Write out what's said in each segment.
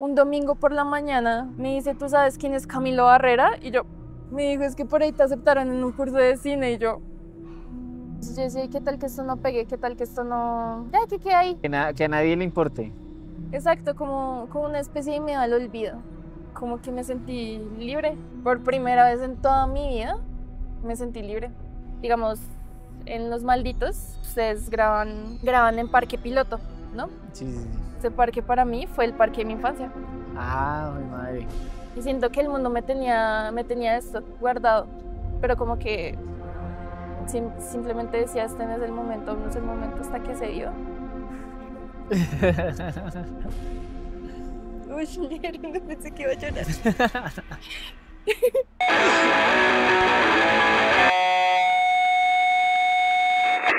Un domingo por la mañana me dice, ¿tú sabes quién es Camilo Barrera? Y me dijo, es que por ahí te aceptaron en un curso de cine. Y yo decía, ¿qué tal que esto no pegue? ¿Qué tal que esto no...? Ya, ¿qué queda ahí? Que a nadie le importe. Exacto, como una especie de miedo al olvido. Como que me sentí libre. Por primera vez en toda mi vida me sentí libre. Digamos, en Los Malditos, ustedes graban en Parque Piloto, ¿no? Sí, sí, sí. Ese parque para mí fue el parque de mi infancia. Ah, mi madre. Y siento que el mundo me tenía esto guardado. Pero como que simplemente decía, este no es el momento, no es el momento hasta que se dio. Uy, no pensé que iba a llorar.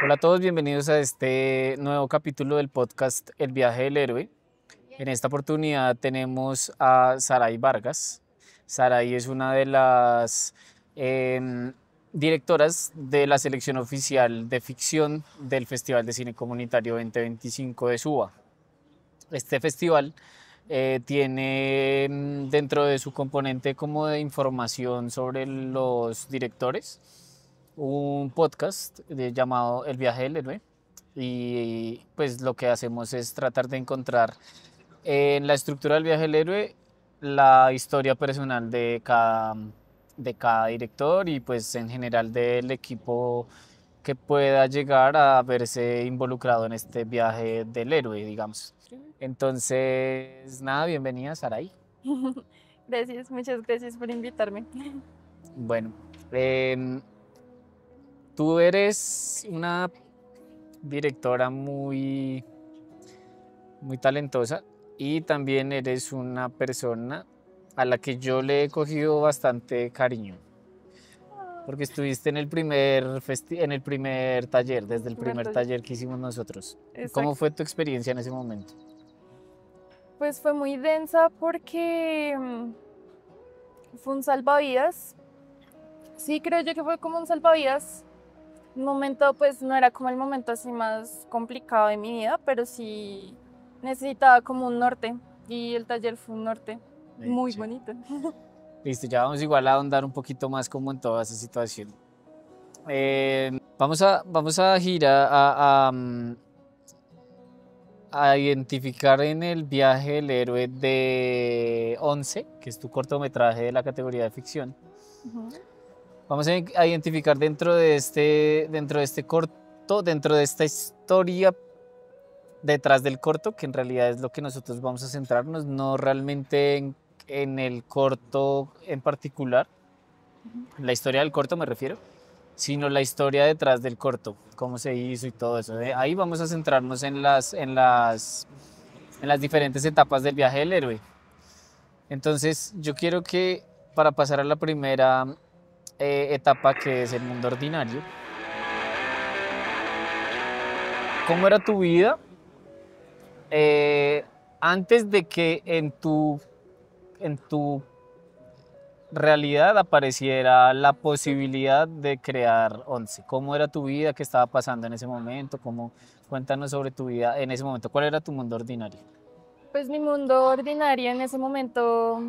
Hola a todos, bienvenidos a este nuevo capítulo del podcast El viaje del héroe. En esta oportunidad tenemos a Saray Vargas. Saray es una de las directoras de la selección oficial de ficción del Festival de Cine Comunitario 2025 de Suba. Este festival tiene dentro de su componente como de información sobre los directores un podcast llamado El viaje del héroe, y pues lo que hacemos es tratar de encontrar en la estructura del viaje del héroe la historia personal de cada director y pues en general del equipo que pueda llegar a verse involucrado en este viaje del héroe, digamos. Entonces, nada, bienvenida, Saray. Gracias, muchas gracias por invitarme. Bueno, em, tú eres una directora muy talentosa y también eres una persona a la que yo le he cogido bastante cariño, porque estuviste en en el primer taller, desde el primer taller que hicimos nosotros. ¿Cómo Exacto. fue tu experiencia en ese momento? Pues fue muy densa porque fue un salvavidas. Sí, creo yo que fue como un salvavidas. Un momento, pues no era como el momento así más complicado de mi vida, pero sí necesitaba como un norte. Y el taller fue un norte muy Sí. bonito. Listo, ya vamos igual a ahondar un poquito más como en toda esa situación. Vamos a girar a identificar en el viaje el héroe de 11, que es tu cortometraje de la categoría de ficción. Ujú. Vamos a identificar dentro de este corto, dentro de esta historia detrás del corto, que en realidad es lo que nosotros vamos a centrarnos, no realmente en el corto en particular, la historia del corto me refiero, sino la historia detrás del corto, cómo se hizo y todo eso. Ahí vamos a centrarnos en las diferentes etapas del viaje del héroe. Entonces, yo quiero que para pasar a la primera etapa, que es el mundo ordinario, ¿cómo era tu vida eh, antes de que en tu realidad apareciera la posibilidad de crear Once? ¿Cómo era tu vida? ¿Qué estaba pasando en ese momento? Cuéntanos sobre tu vida en ese momento. ¿Cuál era tu mundo ordinario? Pues mi mundo ordinario en ese momento,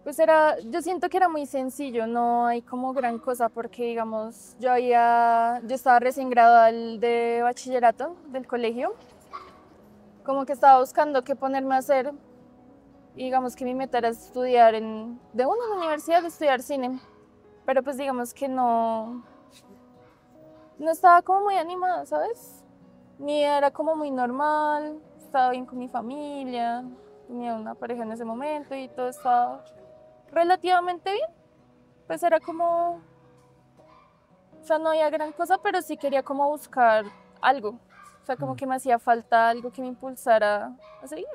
pues yo siento que era muy sencillo, no hay como gran cosa porque digamos, yo estaba recién graduada de bachillerato del colegio, como que estaba buscando qué ponerme a hacer y digamos que mi meta era estudiar de una universidad, estudiar cine, pero pues digamos que no estaba como muy animada, ¿sabes? Mi vida era como muy normal, estaba bien con mi familia, tenía una pareja en ese momento y todo estaba relativamente bien. Pues era como, o sea, no había gran cosa, pero sí quería como buscar algo. O sea, como que me hacía falta algo que me impulsara a seguir.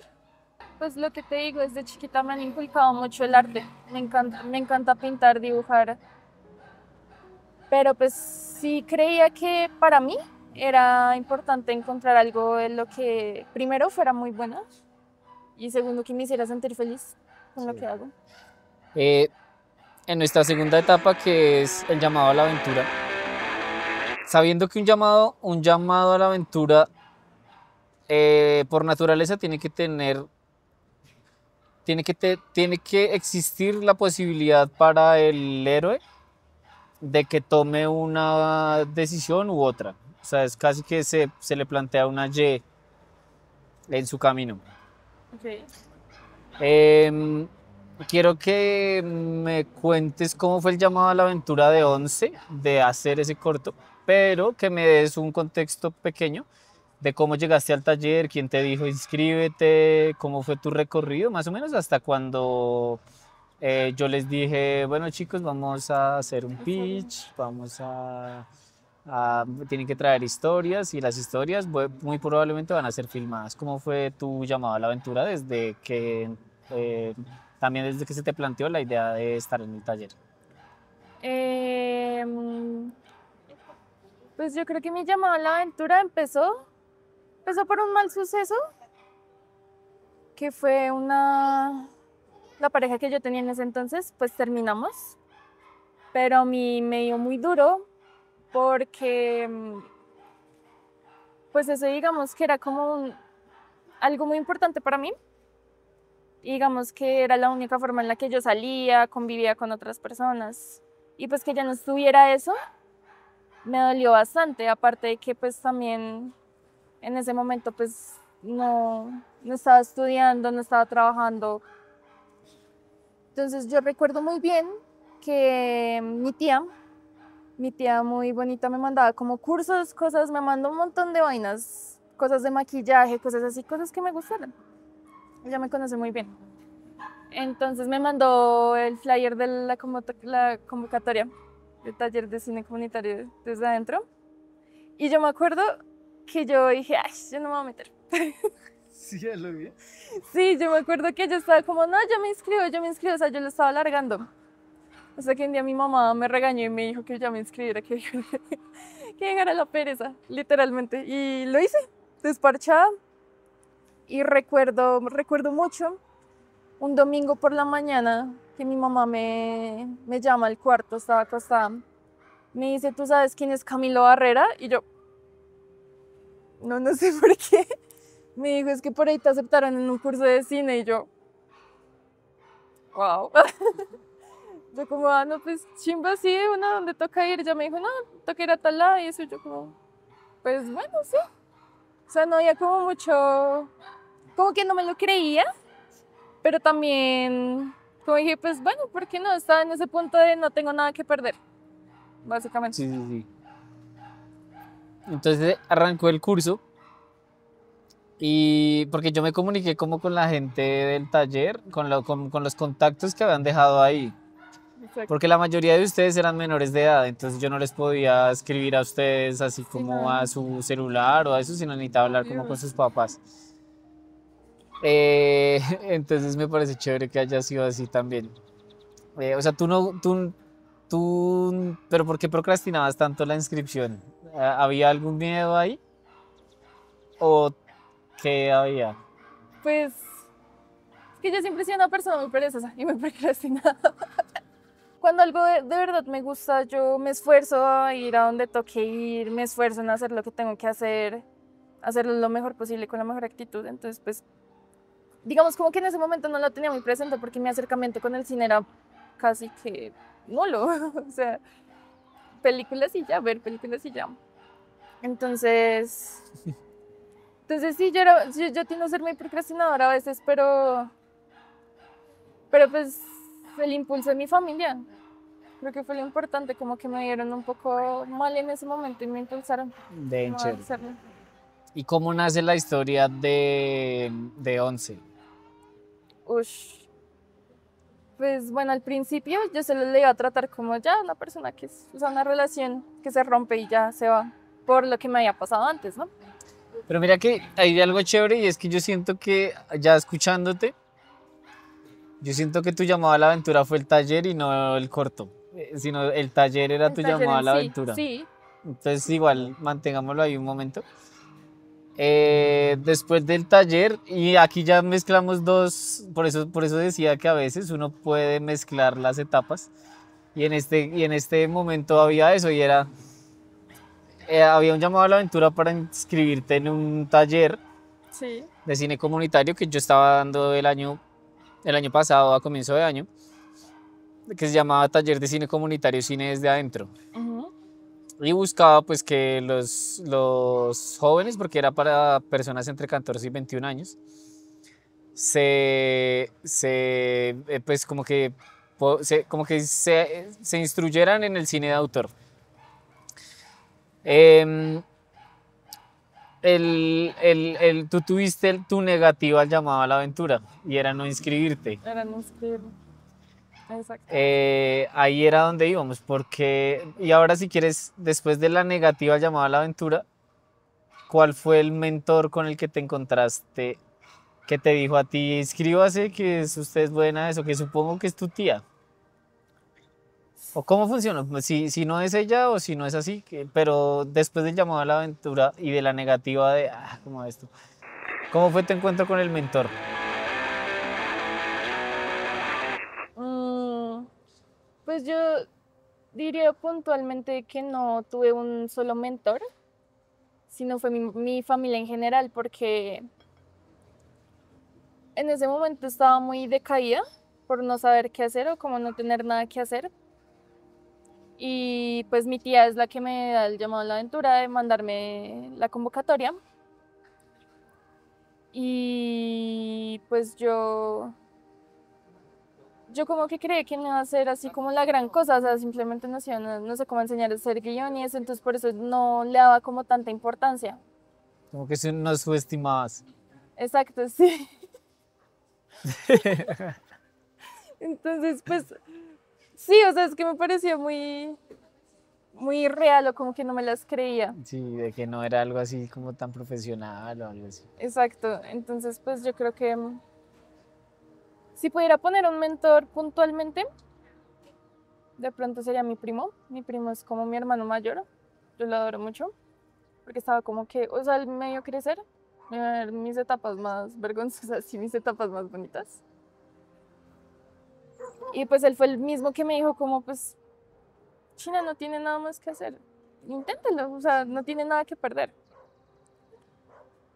Pues lo que te digo, desde chiquita me han inculcado mucho el arte. Me encanta pintar, dibujar. Pero pues sí creía que para mí era importante encontrar algo en lo que primero fuera muy buena y segundo que me hiciera sentir feliz con lo Sí. que hago. Eh, en nuestra segunda etapa, que es el llamado a la aventura, sabiendo que un llamado a la aventura por naturaleza tiene que existir la posibilidad para el héroe de que tome una decisión u otra. O sea, es casi que se le plantea una Y en su camino. Ok. Em, Quiero que me cuentes cómo fue el llamado a la aventura de Once de hacer ese corto, pero que me des un contexto pequeño de cómo llegaste al taller, quién te dijo inscríbete, cómo fue tu recorrido, más o menos hasta cuando yo les dije, bueno chicos, vamos a hacer un pitch, tienen que traer historias y las historias muy probablemente van a ser filmadas. ¿Cómo fue tu llamado a la aventura desde que, eh, también desde que se te planteó la idea de estar en el taller? Em, pues yo creo que mi llamado a la aventura empezó por un mal suceso, que fue la pareja que yo tenía en ese entonces, pues terminamos, pero a mí me dio muy duro porque, pues eso digamos que era como algo muy importante para mí. Y digamos que era la única forma en la que yo salía, convivía con otras personas. Y pues que ya no estuviera eso, me dolió bastante. Aparte de que pues también en ese momento pues no estaba estudiando, no estaba trabajando. Entonces yo recuerdo muy bien que mi tía muy bonita me mandaba como cursos, cosas, me mandó un montón de vainas, cosas de maquillaje, cosas así, cosas que me gustaron. Ella me conoce muy bien. Entonces me mandó el flyer de la convocatoria del taller de cine comunitario desde adentro. Y yo me acuerdo que yo dije, ay, yo no me voy a meter. Sí, ya lo vi. Sí, yo me acuerdo que yo estaba como, no, yo me inscribo, o sea, yo lo estaba alargando. Hasta que un día mi mamá me regañó y me dijo que ya me inscribiera, que llegara la pereza, literalmente. Y lo hice, desparchada. Y recuerdo mucho un domingo por la mañana que mi mamá me llama al cuarto, estaba acostada. Me dice, ¿tú sabes quién es Camilo Barrera? Y yo, no sé por qué. Me dijo, es que por ahí te aceptaron en un curso de cine. Y yo, wow. Yo como, no, pues chimba, sí, una donde toca ir. Ella me dijo, no, toca ir a tal lado. Y eso yo como, pues bueno, sí. O sea, no había como mucho, como que no me lo creía. Pero también, como dije, pues bueno, ¿por qué no? Estaba en ese punto de no tengo nada que perder, básicamente. Sí, sí, sí. Entonces arrancó el curso y porque yo me comuniqué como con la gente del taller, con los contactos que habían dejado ahí. Exacto. Porque la mayoría de ustedes eran menores de edad, entonces yo no les podía escribir a ustedes así Sí, como no. a su celular o a eso, sino necesitaba hablar como con sus papás. Entonces me parece chévere que haya sido así también. O sea, pero ¿por qué procrastinabas tanto la inscripción? ¿Había algún miedo ahí? ¿O qué había? Pues es que yo siempre he sido una persona muy perezosa y muy procrastinada. Cuando algo de verdad me gusta, yo me esfuerzo a ir a donde toque ir, me esfuerzo en hacer lo que tengo que hacer, hacerlo lo mejor posible con la mejor actitud. Entonces, pues, digamos como que en ese momento no lo tenía muy presente porque mi acercamiento con el cine era casi que nulo. O sea, películas y ya, ver películas y ya. Entonces, sí, yo tiendo a ser muy procrastinadora a veces, pero pues el impulso de mi familia, creo que fue lo importante, como que me vieron un poco mal en ese momento y me impulsaron De como a chévere. hacerlo. ¿Y cómo nace la historia de Once? Ush. Pues bueno, al principio yo se lo iba a tratar como ya una persona que es, o sea, una relación que se rompe y ya se va por lo que me había pasado antes, ¿no? Pero mira que hay algo chévere y es que yo siento que ya escuchándote, yo siento que tu llamado a la aventura fue el taller y no el corto, sino el taller era El tu taller llamado a en la sí, aventura. sí, Entonces igual mantengámoslo ahí un momento. Después del taller, y aquí ya mezclamos dos, por eso decía que a veces uno puede mezclar las etapas, y en este momento había eso, y había un llamado a la aventura para inscribirte en un taller Sí. de cine comunitario que yo estaba dando el año pasado, a comienzo de año, que se llamaba Taller de Cine Comunitario, Cine desde Adentro. Ujú. Y buscaba pues que los jóvenes, porque era para personas entre 14 y 21 años, pues como que, se instruyeran en el cine de autor. Em, tú tuviste tu negativa al llamado a la aventura y era no inscribirte. Era no escribir. Exacto. Ahí era donde íbamos, porque, y ahora si quieres, después de la negativa al llamado a la aventura, ¿cuál fue el mentor con el que te encontraste que te dijo a ti, inscríbase, que usted es buena a eso, que supongo que es tu tía? ¿O cómo funciona? Pues si no es ella o si no es así, pero después del llamado a la aventura y de la negativa de, ¿cómo esto? ¿Cómo fue tu encuentro con el mentor? Mm, pues yo diría puntualmente que no tuve un solo mentor, sino fue mi familia en general, porque en ese momento estaba muy decaída por no saber qué hacer o como no tener nada que hacer. Y pues mi tía es la que me da el llamado a la aventura de mandarme la convocatoria. Y pues yo como que creí que no iba a ser así como la gran cosa, o sea, simplemente no, no sé cómo enseñar a hacer guión y eso, entonces por eso no le daba como tanta importancia. Como que no subestimabas. Exacto, sí. Entonces, pues sí, o sea, es que me parecía muy real o como que no me las creía. Sí, de que no era algo así como tan profesional o algo así. Exacto, entonces pues yo creo que si pudiera poner un mentor puntualmente, de pronto sería mi primo. Mi primo es como mi hermano mayor, yo lo adoro mucho, porque estaba como que, o sea, él me vio crecer, me vio ver mis etapas más vergonzosas y mis etapas más bonitas. Y pues él fue el mismo que me dijo como, pues, China no tiene nada más que hacer, inténtalo, o sea, no tiene nada que perder.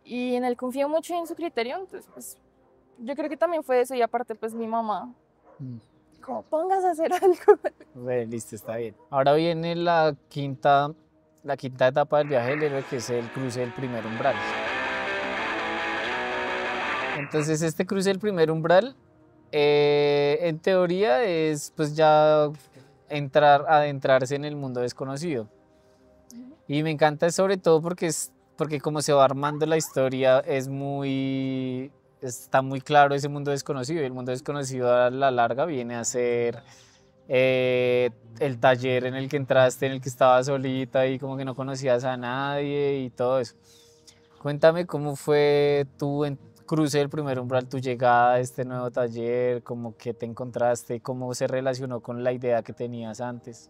Y en él confío mucho en su criterio, entonces pues yo creo que también fue eso y aparte pues mi mamá, Mm. como pongas a hacer algo. Bueno, listo, está bien. Ahora viene la quinta etapa del viaje del héroe, que es el cruce del primer umbral. Entonces, este cruce del primer umbral, en teoría, es pues ya adentrarse en el mundo desconocido. Y me encanta sobre todo porque como se va armando la historia, está muy claro ese mundo desconocido. Y el mundo desconocido a la larga viene a ser el taller en el que entraste, en el que estabas solita y como que no conocías a nadie y todo eso. Cuéntame cómo fue tu cruce del primer umbral, tu llegada a este nuevo taller, cómo que te encontraste, cómo se relacionó con la idea que tenías antes.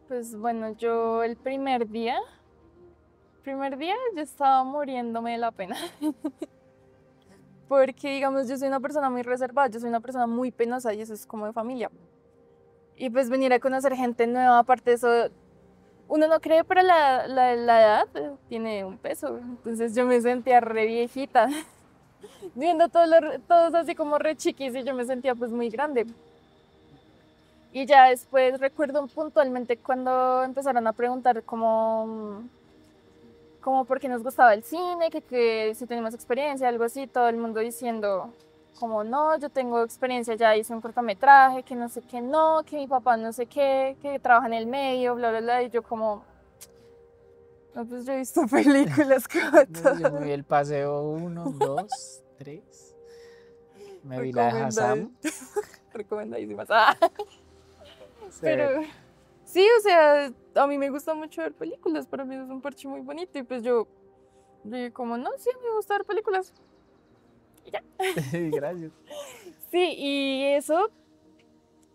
Pues bueno, yo el primer día yo estaba muriéndome de la pena. Porque digamos, yo soy una persona muy reservada, yo soy una persona muy penosa y eso es como de familia. Y pues venir a conocer gente nueva, aparte de eso, uno no cree, pero la edad tiene un peso. Entonces yo me sentía re viejita, viendo todos así como re chiquis y yo me sentía pues muy grande. Y ya después recuerdo puntualmente cuando empezaron a preguntar como por qué nos gustaba el cine, que si teníamos experiencia, algo así, todo el mundo diciendo como no, yo tengo experiencia, ya hice un cortometraje, que no sé qué no, que mi papá no sé qué, que trabaja en el medio, bla, bla, bla, y yo como, no, pues yo he visto películas como No, yo me vi todas. el paseo uno, 2, 3. Me vi la de Recomendad- Hassan. Recomendadísimas. Sí. Pero sí, o sea, a mí me gusta mucho ver películas, para mí es un parche muy bonito y pues yo dije como, no, sí, me gusta ver películas. Y ya. Gracias. Sí, y eso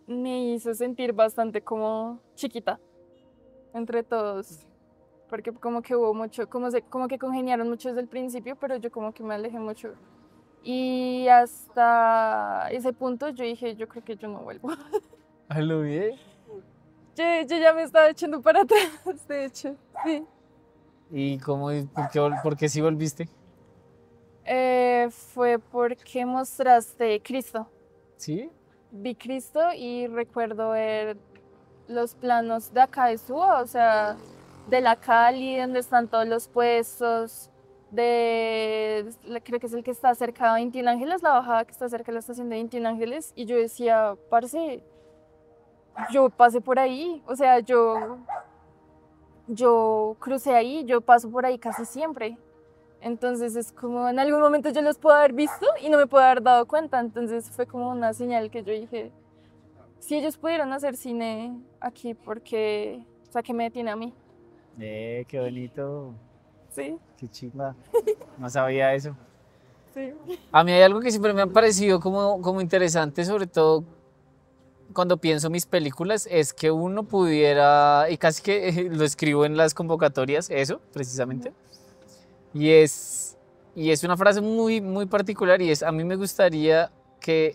me hizo sentir bastante como chiquita entre todos, porque como que hubo mucho, como que congeniaron mucho desde el principio, pero yo como que me alejé mucho. Y hasta ese punto yo dije, yo creo que yo no vuelvo. ¿A lo bien? Yo ya me estaba echando para atrás, de hecho, sí. ¿Y por qué sí volviste? Fue porque mostraste Cristo. ¿Sí? Vi Cristo y recuerdo ver los planos de acá de Suba, o sea, de la Cali, donde están todos los puestos, creo que es el que está cerca de 21 Ángeles, la bajada que está cerca de la estación de 21 Ángeles, y yo decía, parce, yo pasé por ahí, o sea, yo crucé ahí, yo paso por ahí casi siempre. Entonces es como en algún momento yo los puedo haber visto y no me puedo haber dado cuenta. Entonces fue como una señal que yo dije, si ellos pudieron hacer cine aquí, porque, o sea, ¿qué me detiene a mí? Qué bonito, Sí, qué chimba. No sabía eso. sí. A mí hay algo que siempre me ha parecido como interesante, sobre todo cuando pienso mis películas, es que uno pudiera, y casi que lo escribo en las convocatorias, eso, precisamente, y es una frase muy, muy particular y es, a mí me gustaría que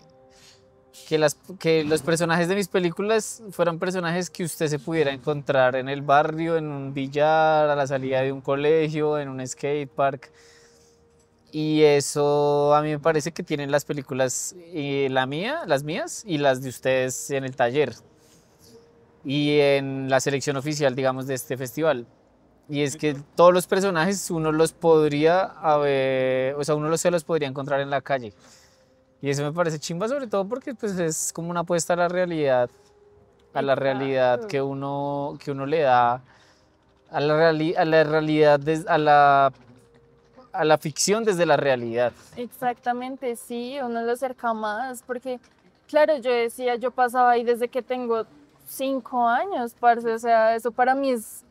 los personajes de mis películas fueran personajes que usted se pudiera encontrar en el barrio, en un billar, a la salida de un colegio, en un skate park. Y eso a mí me parece que tienen las películas, las mías y las de ustedes en el taller y en la selección oficial, digamos, de este festival. Y es que todos los personajes uno los podría haber, o sea, se los podría encontrar en la calle. Y eso me parece chimba, sobre todo porque pues, es como una apuesta a la realidad Exacto. que uno le da, a la realidad, a la ficción desde la realidad. Exactamente, sí, uno lo acerca más, porque, claro, yo decía, yo pasaba ahí desde que tengo 5 años, parce, o sea, eso para mí es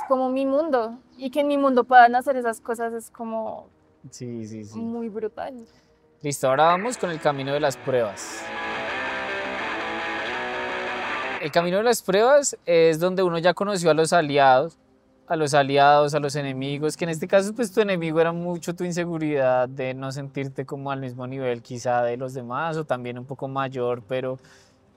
como mi mundo, y que en mi mundo puedan hacer esas cosas es como Sí, sí, sí. muy brutal. Listo, ahora vamos con el camino de las pruebas. El camino de las pruebas es donde uno ya conoció a los aliados, a los enemigos, que en este caso pues tu enemigo era mucho tu inseguridad de no sentirte como al mismo nivel quizá de los demás o también un poco mayor, pero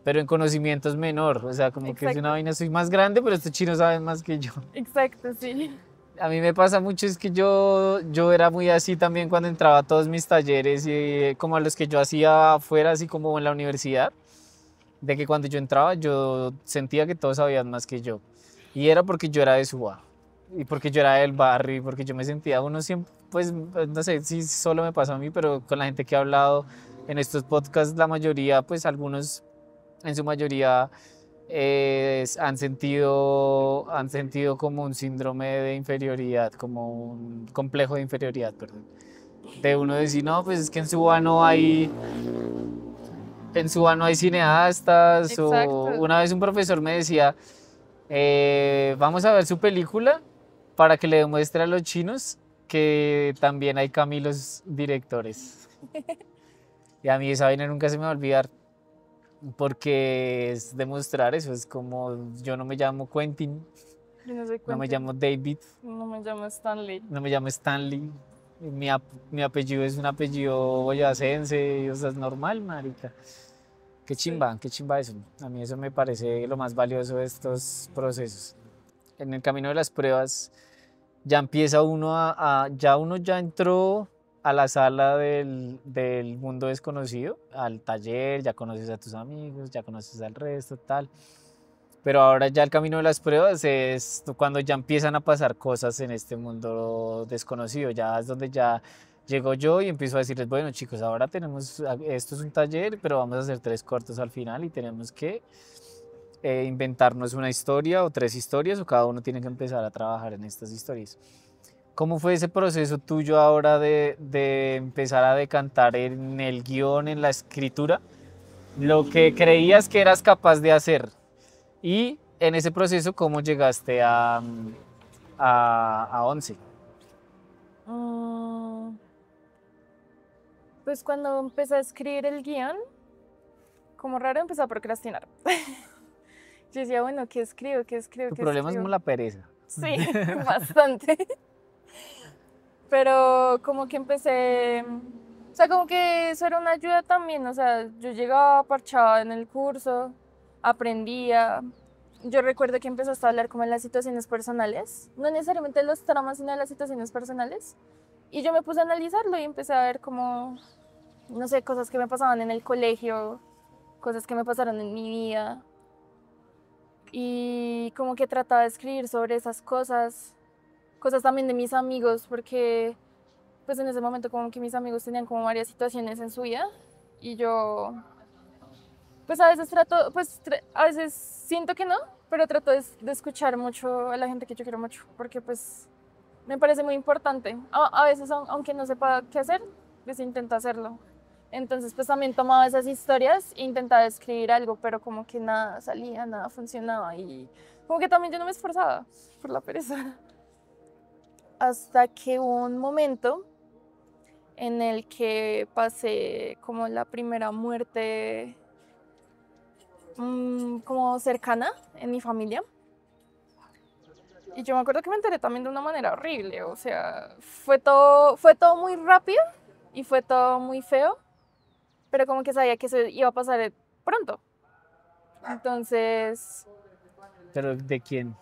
en conocimientos menor, o sea, como que es una Exacto, vaina, soy más grande, pero estos chinos saben más que yo. exacto, sí. A mí me pasa mucho, es que yo era muy así también cuando entraba a todos mis talleres y como a los que yo hacía afuera, así como en la universidad, de que cuando yo entraba yo sentía que todos sabían más que yo. Y era porque yo era de Suba, y porque yo era del barrio, y porque yo me sentía uno siempre, pues no sé si solo me pasa a mí, pero con la gente que he hablado en estos podcasts, la mayoría, pues algunos en su mayoría han sentido como un síndrome de inferioridad, como un complejo de inferioridad, perdón. De uno decir, no, pues es que en Suba no hay cineastas, o Exacto. una vez un profesor me decía, vamos a ver su película para que le demuestre a los chinos que también hay Camilos directores. Y a mí esa vaina nunca se me va a olvidar. Porque es demostrar eso, es como yo no me llamo Quentin, Yo no sé no me cuánto, llamo David, no me llamo Stanley. no me llamo Stanley, mi apellido es un apellido boyacense, o sea, es normal, marica. Sí. Qué chimba eso. A mí eso me parece lo más valioso de estos procesos. En el camino de las pruebas ya empieza uno ya uno ya entró a la sala del mundo desconocido, al taller, ya conoces a tus amigos, ya conoces al resto, tal. Pero ahora ya el camino de las pruebas es cuando ya empiezan a pasar cosas en este mundo desconocido. Ya es donde ya llego yo y empiezo a decirles, bueno chicos, ahora tenemos, esto es un taller, pero vamos a hacer 3 cortos al final y tenemos que inventarnos una historia o 3 historias o cada uno tiene que empezar a trabajar en estas historias. ¿Cómo fue ese proceso tuyo ahora de empezar a decantar en el guión, en la escritura, lo que creías que eras capaz de hacer? Y en ese proceso, ¿cómo llegaste a 11? Mm, pues cuando empecé a escribir el guión, como raro empecé a procrastinar. Yo decía, bueno, ¿qué escribo? ¿Qué escribo? Tu ¿Qué problema es como escribo? la pereza. Sí, bastante. Pero como que empecé, o sea, como que eso era una ayuda también, o sea, yo llegaba parchada en el curso, aprendía, yo recuerdo que empezaste a hablar como de las situaciones personales, no necesariamente de los traumas, sino de las situaciones personales. Y yo me puse a analizarlo y empecé a ver como, no sé, cosas que me pasaban en el colegio, cosas que me pasaron en mi vida. Y como que trataba de escribir sobre esas cosas, cosas también de mis amigos, porque pues en ese momento como que mis amigos tenían como varias situaciones en su vida y yo pues a veces trato, pues a veces siento que no, pero trato de escuchar mucho a la gente que yo quiero mucho, porque pues me parece muy importante. A veces aunque no sepa qué hacer, pues intento hacerlo. Entonces pues también tomaba esas historias e intentaba escribir algo, pero como que nada salía, nada funcionaba y como que también yo no me esforzaba por la pereza. Hasta que hubo un momento en el que pasé como la primera muerte como cercana en mi familia. Y yo me acuerdo que me enteré también de una manera horrible, o sea, fue todo muy rápido y fue todo muy feo, pero como que sabía que eso iba a pasar pronto. Entonces, ¿Pero de quién?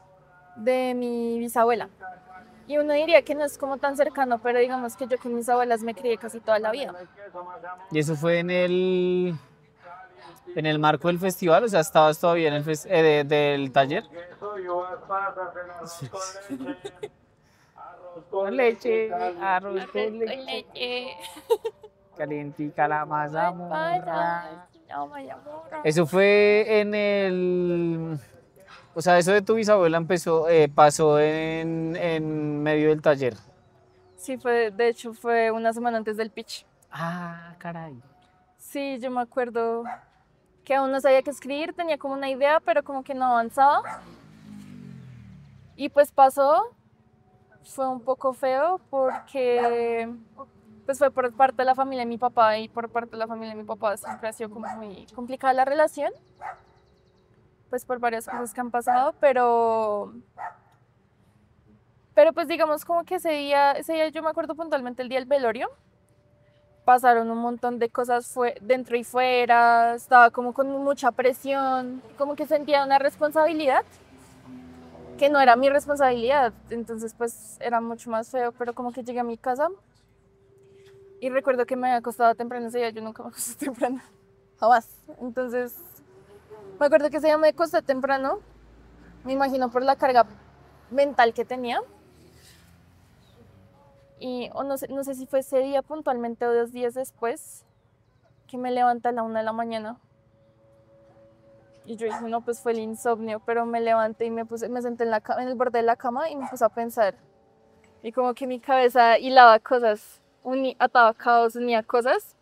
de mi bisabuela. Y uno diría que no es como tan cercano, pero digamos que yo con mis abuelas me crié casi toda la vida. ¿Y eso fue en el marco del festival? O sea, ¿estabas todavía en el del taller? Con leche, arroz con Con leche, leche. calientica la Vaya, mazamorra. no, vaya morra. Eso fue en el... O sea, eso de tu bisabuela pasó en medio del taller. Sí, de hecho fue una semana antes del pitch. Ah, caray. Sí, yo me acuerdo que aún no sabía qué escribir, tenía como una idea, pero como que no avanzaba. Y pues pasó, fue un poco feo porque pues fue por parte de la familia de mi papá y por parte de la familia de mi papá siempre ha sido como muy complicada la relación, pues por varias cosas que han pasado, pero pues digamos como que ese día yo me acuerdo puntualmente el día del velorio. Pasaron un montón de cosas dentro y fuera, estaba como con mucha presión, como que sentía una responsabilidad que no era mi responsabilidad, entonces pues era mucho más feo, pero como que llegué a mi casa y recuerdo que me había acostado temprano ese día, yo nunca me acosté temprano, jamás, entonces me acuerdo que ese día me acosté temprano, me imagino por la carga mental que tenía y o no sé si fue ese día puntualmente o 2 días después que me levanté a la 1 de la mañana. Y yo dije, no, pues fue el insomnio, pero me levanté y me senté en el borde de la cama y me puse a pensar. Y como que mi cabeza hilaba cosas, ataba cabos, unía cosas.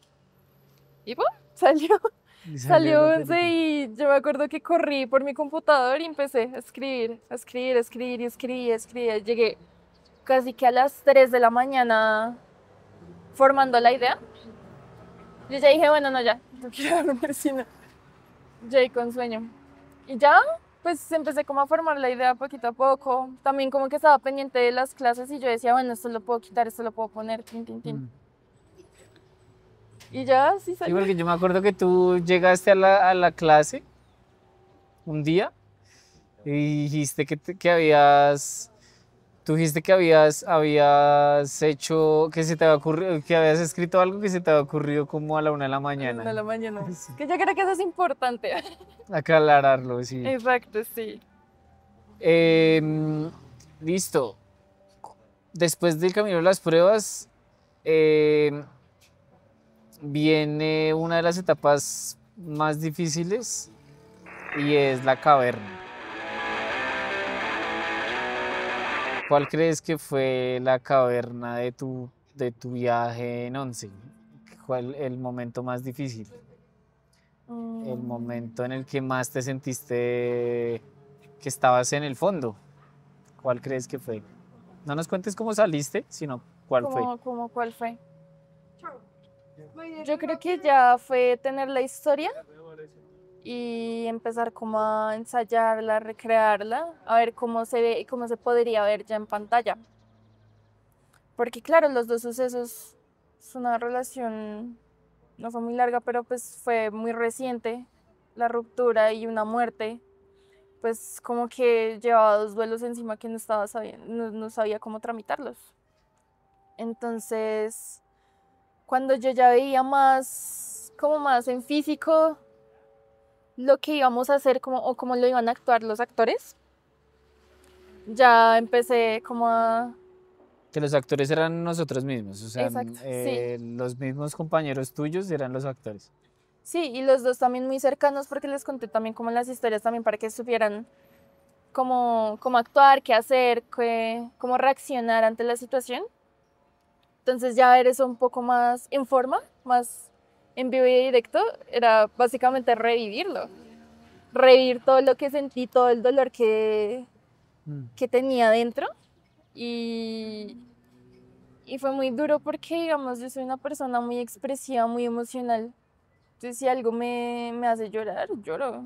Y ¡pum! Salió, Y salió salió la 11 película. y yo me acuerdo que corrí por mi computador y empecé a escribir, a escribir, a escribir y escribí, escribí. Llegué casi que a las 3 de la mañana formando la idea. Yo ya dije, bueno, no, ya, no quiero dormir, sino ya ahí con sueño. Y ya, pues empecé como a formar la idea poquito a poco. También como que estaba pendiente de las clases y yo decía, bueno, esto lo puedo quitar, esto lo puedo poner, tin, tin, tin. Mm. Y ya, sí Sí, salió. porque yo me acuerdo que tú llegaste a la clase un día y dijiste que habías, tú dijiste que habías hecho, que se te había ocurrido, que habías escrito algo que se te había ocurrido como a la 1 de la mañana. A la mañana. Sí. Que yo creo que eso es importante. Aclararlo, sí. Exacto, sí. Em, Listo. Después del camino de las pruebas, em, viene una de las etapas más difíciles y es la caverna. ¿Cuál crees que fue la caverna de tu viaje en once? ¿Cuál el momento más difícil? El Mm, momento en el que más te sentiste que estabas en el fondo. ¿Cuál crees que fue? No nos cuentes cómo saliste, sino cuál fue. ¿Cuál fue? Yo creo que ya fue tener la historia y empezar como a ensayarla, a recrearla, a ver cómo se ve y cómo se podría ver ya en pantalla. Porque claro, los dos sucesos es una relación, no fue muy larga, pero pues fue muy reciente, la ruptura y una muerte. pues como que llevaba 2 duelos encima que no estaba sabiendo, no sabía cómo tramitarlos. Entonces, cuando yo ya veía más, como más en físico, lo que íbamos a hacer como, o cómo lo iban a actuar los actores, ya empecé como a... Que los actores eran nosotros mismos, o sea, Exacto, sí. los mismos compañeros tuyos eran los actores. Sí, y los dos también muy cercanos porque les conté también como las historias también para que supieran cómo actuar, qué hacer, cómo reaccionar ante la situación. Entonces ya ver eso un poco más en forma, más en vivo y directo, era básicamente revivirlo. Revivir todo lo que sentí, todo el dolor que tenía dentro. Y, y fue muy duro porque, digamos, yo soy una persona muy expresiva, muy emocional. Entonces si algo me hace llorar, lloro.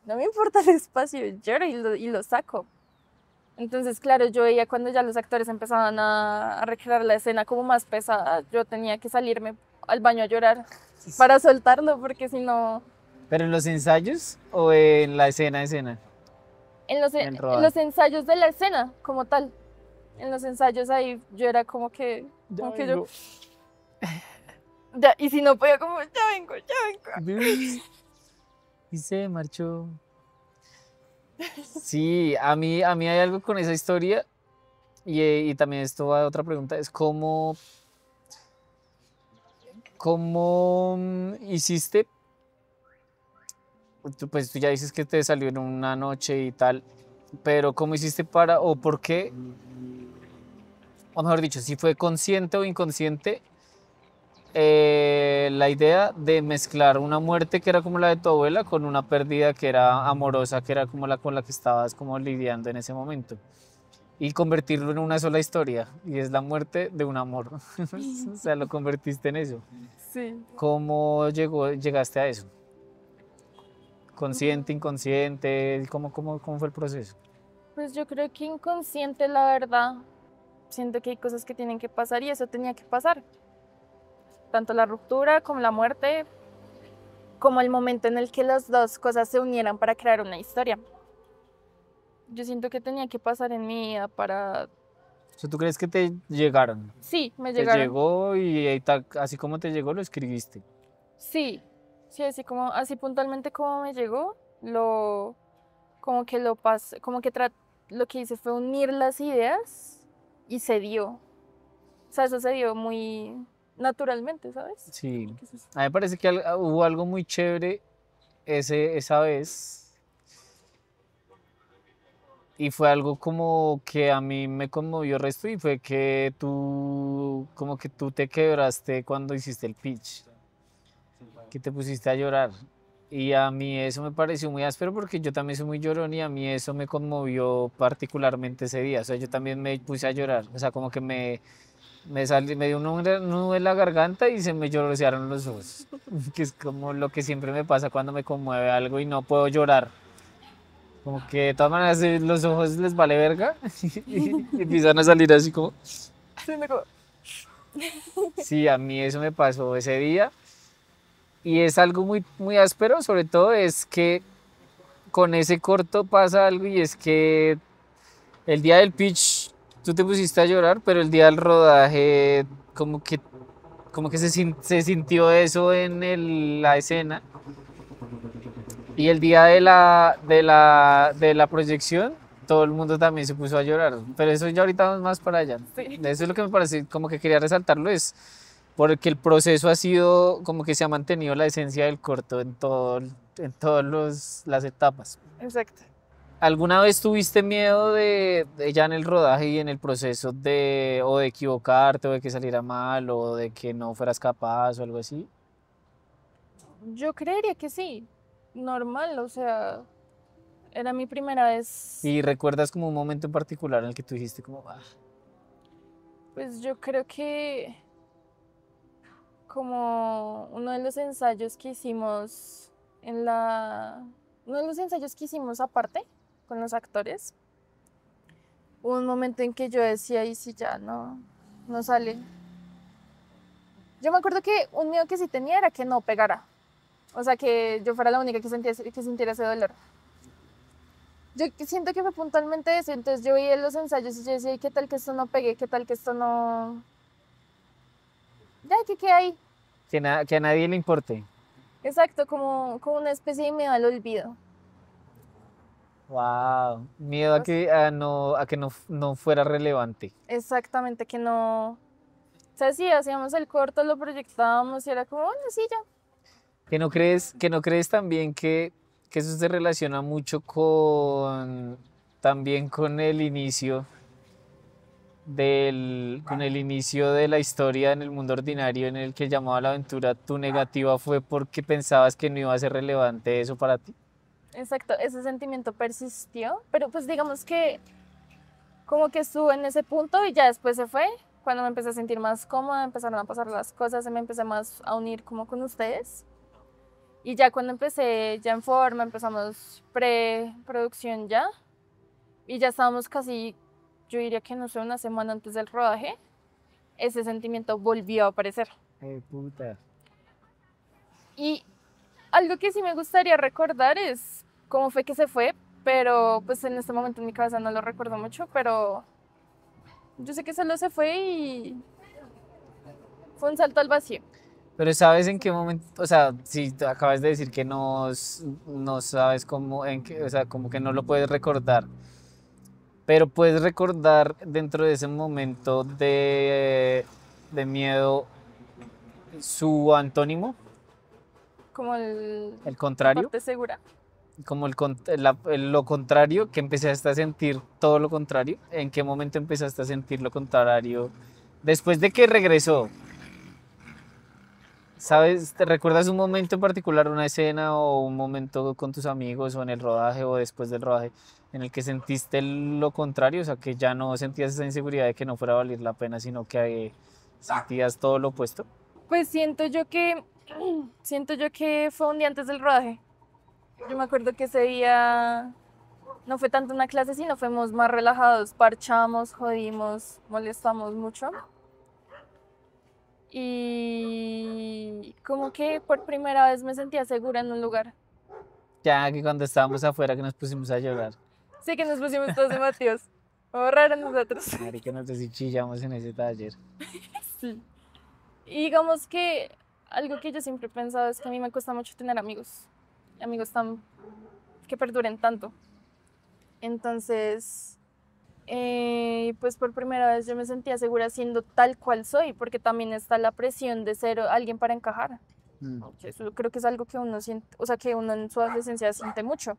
No me importa el espacio, lloro y lo saco. Entonces, claro, yo veía cuando ya los actores empezaban a recrear la escena como más pesada, yo tenía que salirme al baño a llorar para soltarlo, porque si no, ¿Pero en los ensayos o en la escena, en los, en el en rodaje? los ensayos de la escena como tal, en los ensayos ahí yo era Ya como que yo, vengo. ya, y si no podía como, ya vengo, ya vengo. Y se marchó. Sí, a mí hay algo con esa historia y también esto va a otra pregunta, es cómo hiciste, pues tú ya dices que te salió en una noche y tal, pero cómo hiciste o por qué, o mejor dicho, si fue consciente o inconsciente la idea de mezclar una muerte que era como la de tu abuela con una pérdida que era amorosa, que era como la con la que estabas como lidiando en ese momento. Y convertirlo en una sola historia, y es la muerte de un amor. O sea, lo convertiste en eso. Sí. ¿Cómo llegaste a eso? ¿Consciente, inconsciente? ¿Cómo fue el proceso? Pues yo creo que inconsciente, la verdad, siento que hay cosas que tienen que pasar y eso tenía que pasar. Tanto la ruptura como la muerte, como el momento en el que las dos cosas se unieran para crear una historia. Yo siento que tenía que pasar en mi vida para... O sea, ¿tú crees que te llegaron? Sí, me Te llegaron. llegó y ahí así como te llegó, lo escribiste. Sí, sí, así puntualmente como me llegó, como que lo pasé, lo que hice fue unir las ideas y se dio. O sea, eso se dio muy naturalmente, ¿sabes? Sí. ¿Qué es eso? A mí me parece que hubo algo muy chévere esa vez. Y fue algo como que a mí me conmovió el resto y fue que como que tú te quebraste cuando hiciste el pitch, que te pusiste a llorar. Y a mí eso me pareció muy áspero porque yo también soy muy llorón y a mí eso me conmovió particularmente ese día. O sea, yo también me puse a llorar. O sea, como que me dio un nudo en la garganta y se me llorosearon los ojos. Que es como lo que siempre me pasa cuando me conmueve algo y no puedo llorar. Como que de todas maneras los ojos les vale verga y empiezan a salir así como... Sí, Sí, a mí eso me pasó ese día y es algo muy, muy áspero, sobre todo es que con ese corto pasa algo y es que el día del pitch tú te pusiste a llorar, pero el día del rodaje como que, como que se sintió eso en la escena y el día de la proyección todo el mundo también se puso a llorar, pero eso ya ahorita vamos más para allá. sí. Eso es lo que me parece, como que quería resaltarlo, es porque el proceso ha sido como que se ha mantenido la esencia del corto en todas las etapas. Exacto. ¿Alguna vez tuviste miedo de ya en el rodaje y en el proceso o de equivocarte o de que saliera mal o de que no fueras capaz o algo así? Yo creería que sí, normal, o sea, era mi primera vez, ¿Y recuerdas como un momento en particular en el que tú dijiste como, "Ah"? pues yo creo que como uno de los ensayos que hicimos uno de los ensayos que hicimos aparte con los actores, hubo un momento en que yo decía, y si ya no sale. Yo me acuerdo que un miedo que sí tenía era que no pegara, o sea, que yo fuera la única que sintiera ese dolor. Yo siento que fue puntualmente eso, entonces yo veía los ensayos y yo decía, "Ay, ¿qué tal que esto no pegue? ¿Qué tal que esto no...? Ya, ¿qué queda ahí?". Que a nadie le importe. Exacto, como una especie de miedo al olvido. Wow, miedo a Pues, que, no fuera relevante. exactamente, que no... O sea, sí, hacíamos el corto, lo proyectábamos y era como, bueno, sí, ya. ¿Que no crees también que eso se relaciona mucho también con el inicio de la historia en el mundo ordinario en el que llamaba la aventura, tu negativa fue porque pensabas que no iba a ser relevante eso para ti? Exacto, ese sentimiento persistió, pero pues digamos que como que estuvo en ese punto y ya después se fue. Cuando me empecé a sentir más cómoda, empezaron a pasar las cosas, me empecé más a unir como con ustedes. Y ya cuando empecé ya en forma, empezamos preproducción ya. Y ya estábamos casi, yo diría que no sé, una semana antes del rodaje. Ese sentimiento volvió a aparecer. Puta. Y algo que sí me gustaría recordar es cómo fue que se fue, pero pues en este momento en mi cabeza no lo recuerdo mucho, pero yo sé que solo se fue y fue un salto al vacío. Pero ¿sabes en qué momento? O sea, si te acabas de decir que no sabes cómo, o sea, como que no lo puedes recordar, pero puedes recordar dentro de ese momento de miedo su antónimo, Como el la contrario, parte segura. como lo contrario, que empezaste a sentir todo lo contrario. ¿En qué momento empezaste a sentir lo contrario? Después de que regresó, ¿sabes? ¿Te recuerdas un momento en particular, una escena o un momento con tus amigos o en el rodaje o después del rodaje en el que sentiste lo contrario? O sea, que ya no sentías esa inseguridad de que no fuera a valer la pena, sino que sentías todo lo opuesto. Pues siento yo que fue un día antes del rodaje. Yo me acuerdo que ese día no fue tanto una clase, sino fuimos más relajados, parchamos, jodimos, molestamos mucho. Y como que por primera vez me sentía segura en un lugar. Ya que cuando estábamos afuera que nos pusimos a llorar. Sí que nos pusimos todos emotivos. Como raro nosotros. Que nosotros sí chillamos en ese taller. Sí. Y digamos que algo que yo siempre he pensado es que a mí me cuesta mucho tener amigos. Amigos tan que perduren tanto. Entonces, pues por primera vez yo me sentía segura siendo tal cual soy, porque también está la presión de ser alguien para encajar. Mm. Eso creo que es algo que uno siente, o sea, que uno en su adolescencia siente mucho.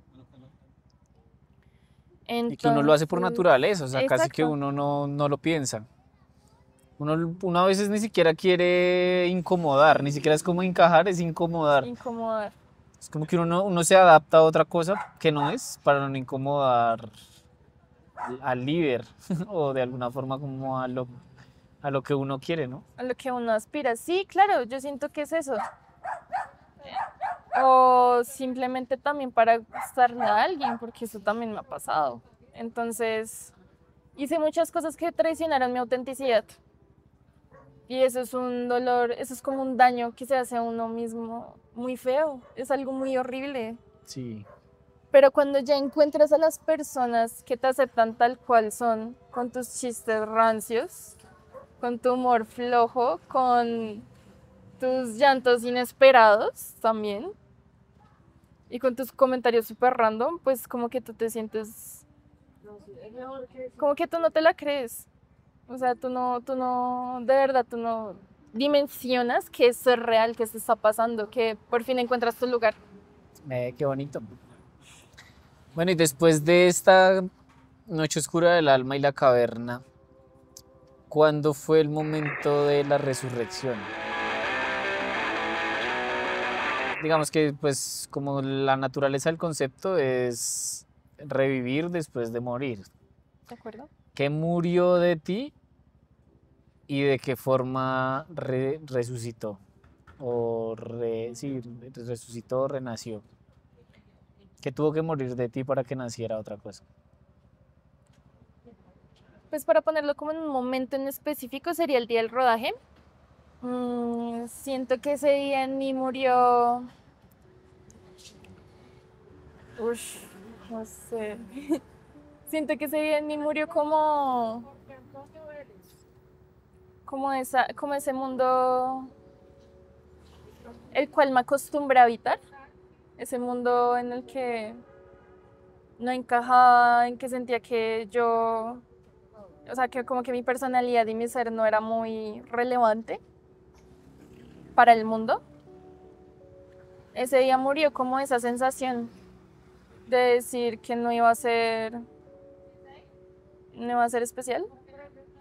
Y que uno lo hace por Entonces, naturaleza, o sea, casi que exacto, uno no lo piensa. Uno a veces ni siquiera quiere incomodar, ni siquiera es como encajar, es incomodar. incomodar. Es como que uno se adapta a otra cosa que no es para no incomodar al líder o de alguna forma como a lo que uno quiere, ¿no? A lo que uno aspira. Sí, claro, yo siento que es eso. O simplemente también para gustarle a alguien, porque eso también me ha pasado. Entonces, hice muchas cosas que traicionaron mi autenticidad. Y eso es un dolor, eso es como un daño que se hace a uno mismo muy feo. Es algo muy horrible. Sí. Pero cuando ya encuentras a las personas que te aceptan tal cual son, con tus chistes rancios, con tu humor flojo, con tus llantos inesperados también, y con tus comentarios súper random, pues como que tú te sientes, como que tú no te la crees. O sea, de verdad, tú no dimensionas que eso es real, que eso está pasando, que por fin encuentras tu lugar. Qué bonito. Bueno, y después de esta noche oscura del alma y la caverna, ¿cuándo fue el momento de la resurrección? Digamos que pues como la naturaleza del concepto es revivir después de morir. ¿De acuerdo? ¿Qué murió de ti y de qué forma resucitó? Sí, resucitó, renació. ¿Qué tuvo que morir de ti para que naciera otra cosa? Pues para ponerlo como en un momento en específico sería el día del rodaje. Siento que ese día en mí murió. Ush, no sé. Siento que ese día en mí murió como ese mundo el cual me acostumbré a habitar. Ese mundo en el que no encajaba, en que sentía que yo, o sea, que como que mi personalidad y mi ser no era muy relevante para el mundo. Ese día murió como esa sensación de decir que no iba a ser especial,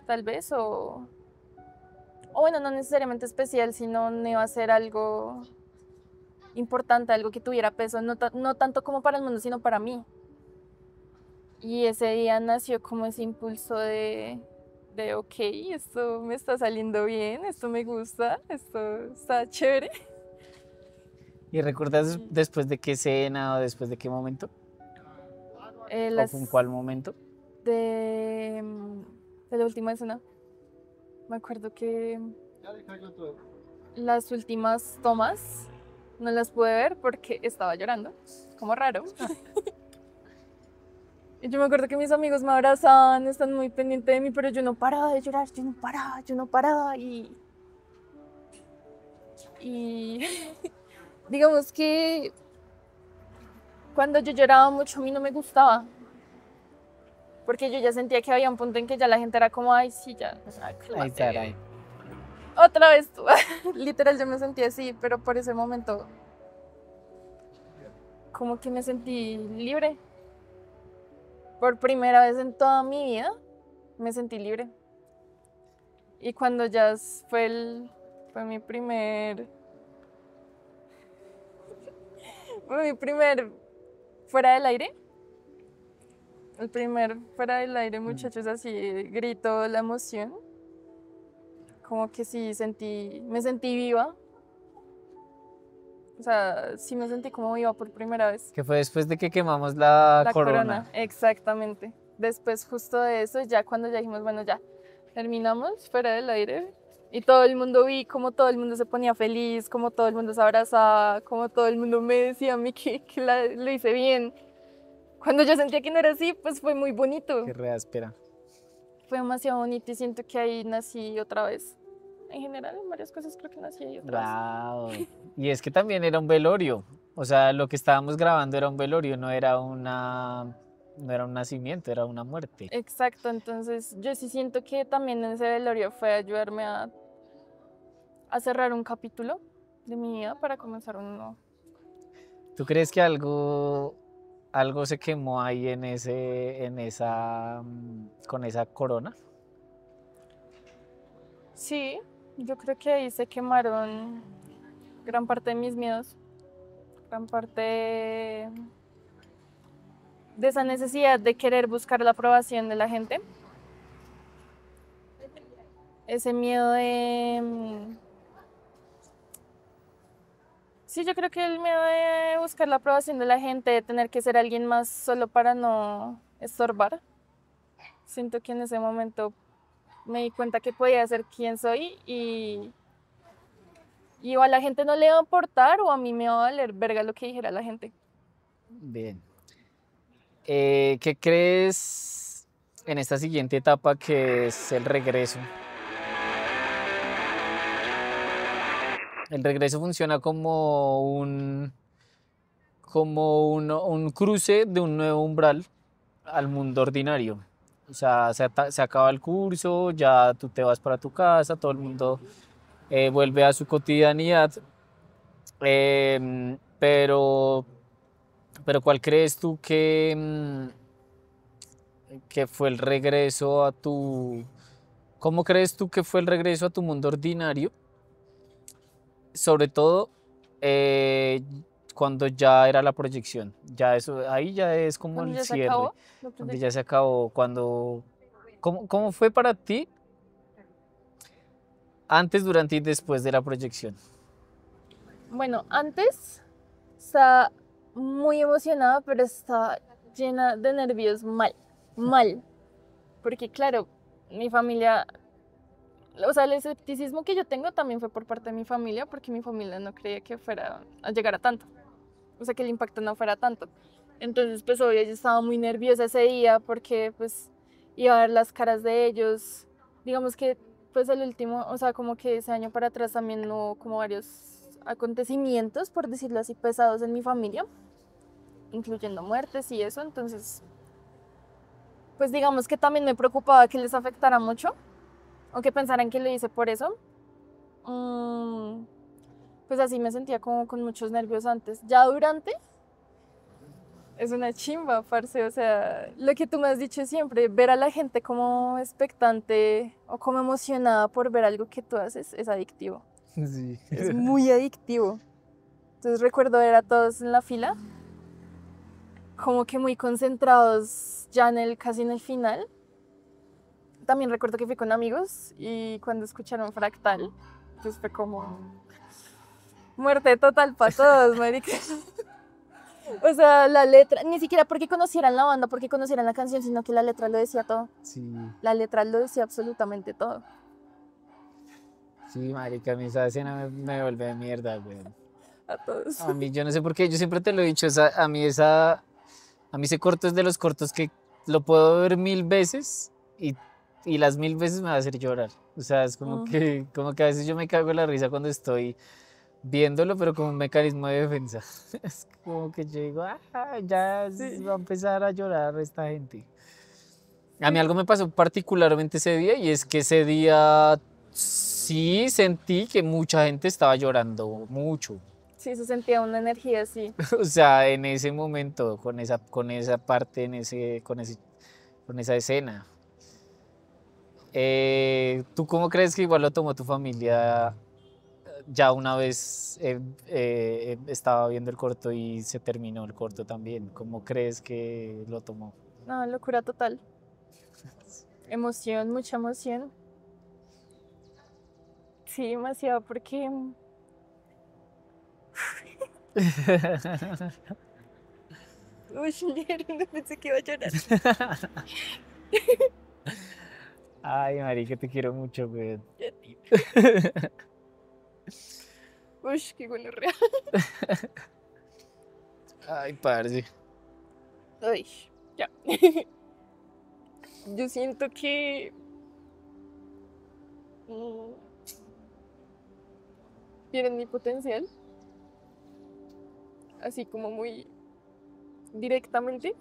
tal vez, o bueno, no necesariamente especial, sino no iba a ser algo importante, algo que tuviera peso, no tanto como para el mundo, sino para mí. Y ese día nació como ese impulso de ok, esto me está saliendo bien, esto me gusta, esto está chévere. ¿Y recuerdas después de qué escena o después de qué momento? ¿O Las con cuál momento? de, de la última escena. Me acuerdo que las últimas tomas no las pude ver porque estaba llorando, como raro. Y yo me acuerdo que mis amigos me abrazaban, están muy pendientes de mí, pero yo no paraba de llorar, yo no paraba y digamos que cuando yo lloraba mucho a mí no me gustaba, porque yo ya sentía que había un punto en que ya la gente era como, ay, sí, ya, Ay, cálmate. caray. Otra vez tú. Literal, yo me sentí así, pero por ese momento como que me sentí libre. Por primera vez en toda mi vida me sentí libre. Y cuando ya fue mi primer fuera del aire. El primer fuera del aire, muchachos, así grito la emoción. Como que sí me sentí viva. O sea, sí me sentí como viva por primera vez. Que fue después de que quemamos la La corona. exactamente. Después, justo de eso, ya cuando ya dijimos, bueno, ya terminamos fuera del aire. Y todo el mundo vi como todo el mundo se ponía feliz, como todo el mundo se abrazaba, como todo el mundo me decía a mí que lo hice bien. Cuando yo sentía que no era así, pues fue muy bonito. Qué reáspera. Fue demasiado bonito y siento que ahí nací otra vez. En general, en varias cosas creo que nací ahí otra vez. Wow. Y es que también era un velorio. O sea, lo que estábamos grabando era un velorio, no era un nacimiento, era una muerte. Exacto, entonces yo sí siento que también ese velorio fue ayudarme a cerrar un capítulo de mi vida para comenzar uno nuevo. ¿Tú crees que algo se quemó ahí con esa corona? Sí, yo creo que ahí se quemaron gran parte de mis miedos, gran parte de esa necesidad de querer buscar la aprobación de la gente. Ese miedo sí, yo creo que el miedo de buscar la aprobación de la gente, de tener que ser alguien más solo para no estorbar. Siento que en ese momento me di cuenta que podía ser quien soy y o a la gente no le va a importar o a mí me va a valer verga lo que dijera la gente. Bien. ¿Qué crees en esta siguiente etapa que es el regreso? El regreso funciona como un cruce de un nuevo umbral al mundo ordinario. O sea, se acaba el curso, ya tú te vas para tu casa, todo el mundo vuelve a su cotidianidad. Pero ¿cuál crees tú que fue el regreso ¿cómo crees tú que fue el regreso a tu mundo ordinario? Sobre todo eh, cuando ya era la proyección, ahí ya es como Cuando el ya se cierre, acabó, donde ya se acabó, ¿cómo fue para ti antes, durante y después de la proyección? bueno, antes estaba muy emocionada, pero estaba llena de nervios mal. Porque claro, mi familia, o sea, el escepticismo que yo tengo también fue por parte de mi familia, porque mi familia no creía que fuera a llegar a tanto. O sea, que el impacto no fuera tanto. Entonces, pues obvio, yo estaba muy nerviosa ese día porque pues iba a ver las caras de ellos. Digamos que pues el último, o sea, como que ese año para atrás también hubo como varios acontecimientos, por decirlo así, pesados en mi familia, incluyendo muertes y eso. Entonces, pues digamos que también me preocupaba que les afectara mucho o que pensaran que lo hice por eso. Mm, pues así me sentía como con muchos nervios antes. Ya durante es una chimba, parce. O sea, lo que tú me has dicho siempre, ver a la gente como expectante o como emocionada por ver algo que tú haces es adictivo. Sí. Es muy adictivo. Entonces recuerdo ver a todos en la fila, como que muy concentrados ya casi en el final. También recuerdo que fui con amigos y cuando escucharon Fractal, pues fue como muerte total para todos, marica. O sea, la letra, ni siquiera porque conocieran la banda, porque conocieran la canción, sino que la letra lo decía todo. Sí, La letra lo decía absolutamente todo. sí, marica, a mí esa escena me vuelve de mierda, güey. A todos. A mí, yo no sé por qué, yo siempre te lo he dicho, a mí ese corto es de los cortos que lo puedo ver 1000 veces y las 1000 veces me va a hacer llorar. O sea, es como que a veces yo me cago en la risa cuando estoy viéndolo, pero como un mecanismo de defensa. Es como que yo digo, ya Sí. va a empezar a llorar esta gente. A mí algo me pasó particularmente ese día y es que ese día sí sentí que mucha gente estaba llorando mucho. Sí, se sentía una energía así. O sea, en ese momento, con esa parte, con esa escena. ¿Tú cómo crees que igual lo tomó tu familia ya una vez estaba viendo el corto y se terminó el corto también? ¿Cómo crees que lo tomó? No, locura total. Emoción, mucha emoción. Sí, demasiado, porque. Uy, no pensé que iba a llorar. Ay, marica, te quiero mucho, güey. Uy, qué gonorrea. Ay, parce. Uy, ya. Yo siento que mm, tienen mi potencial, así como muy directamente.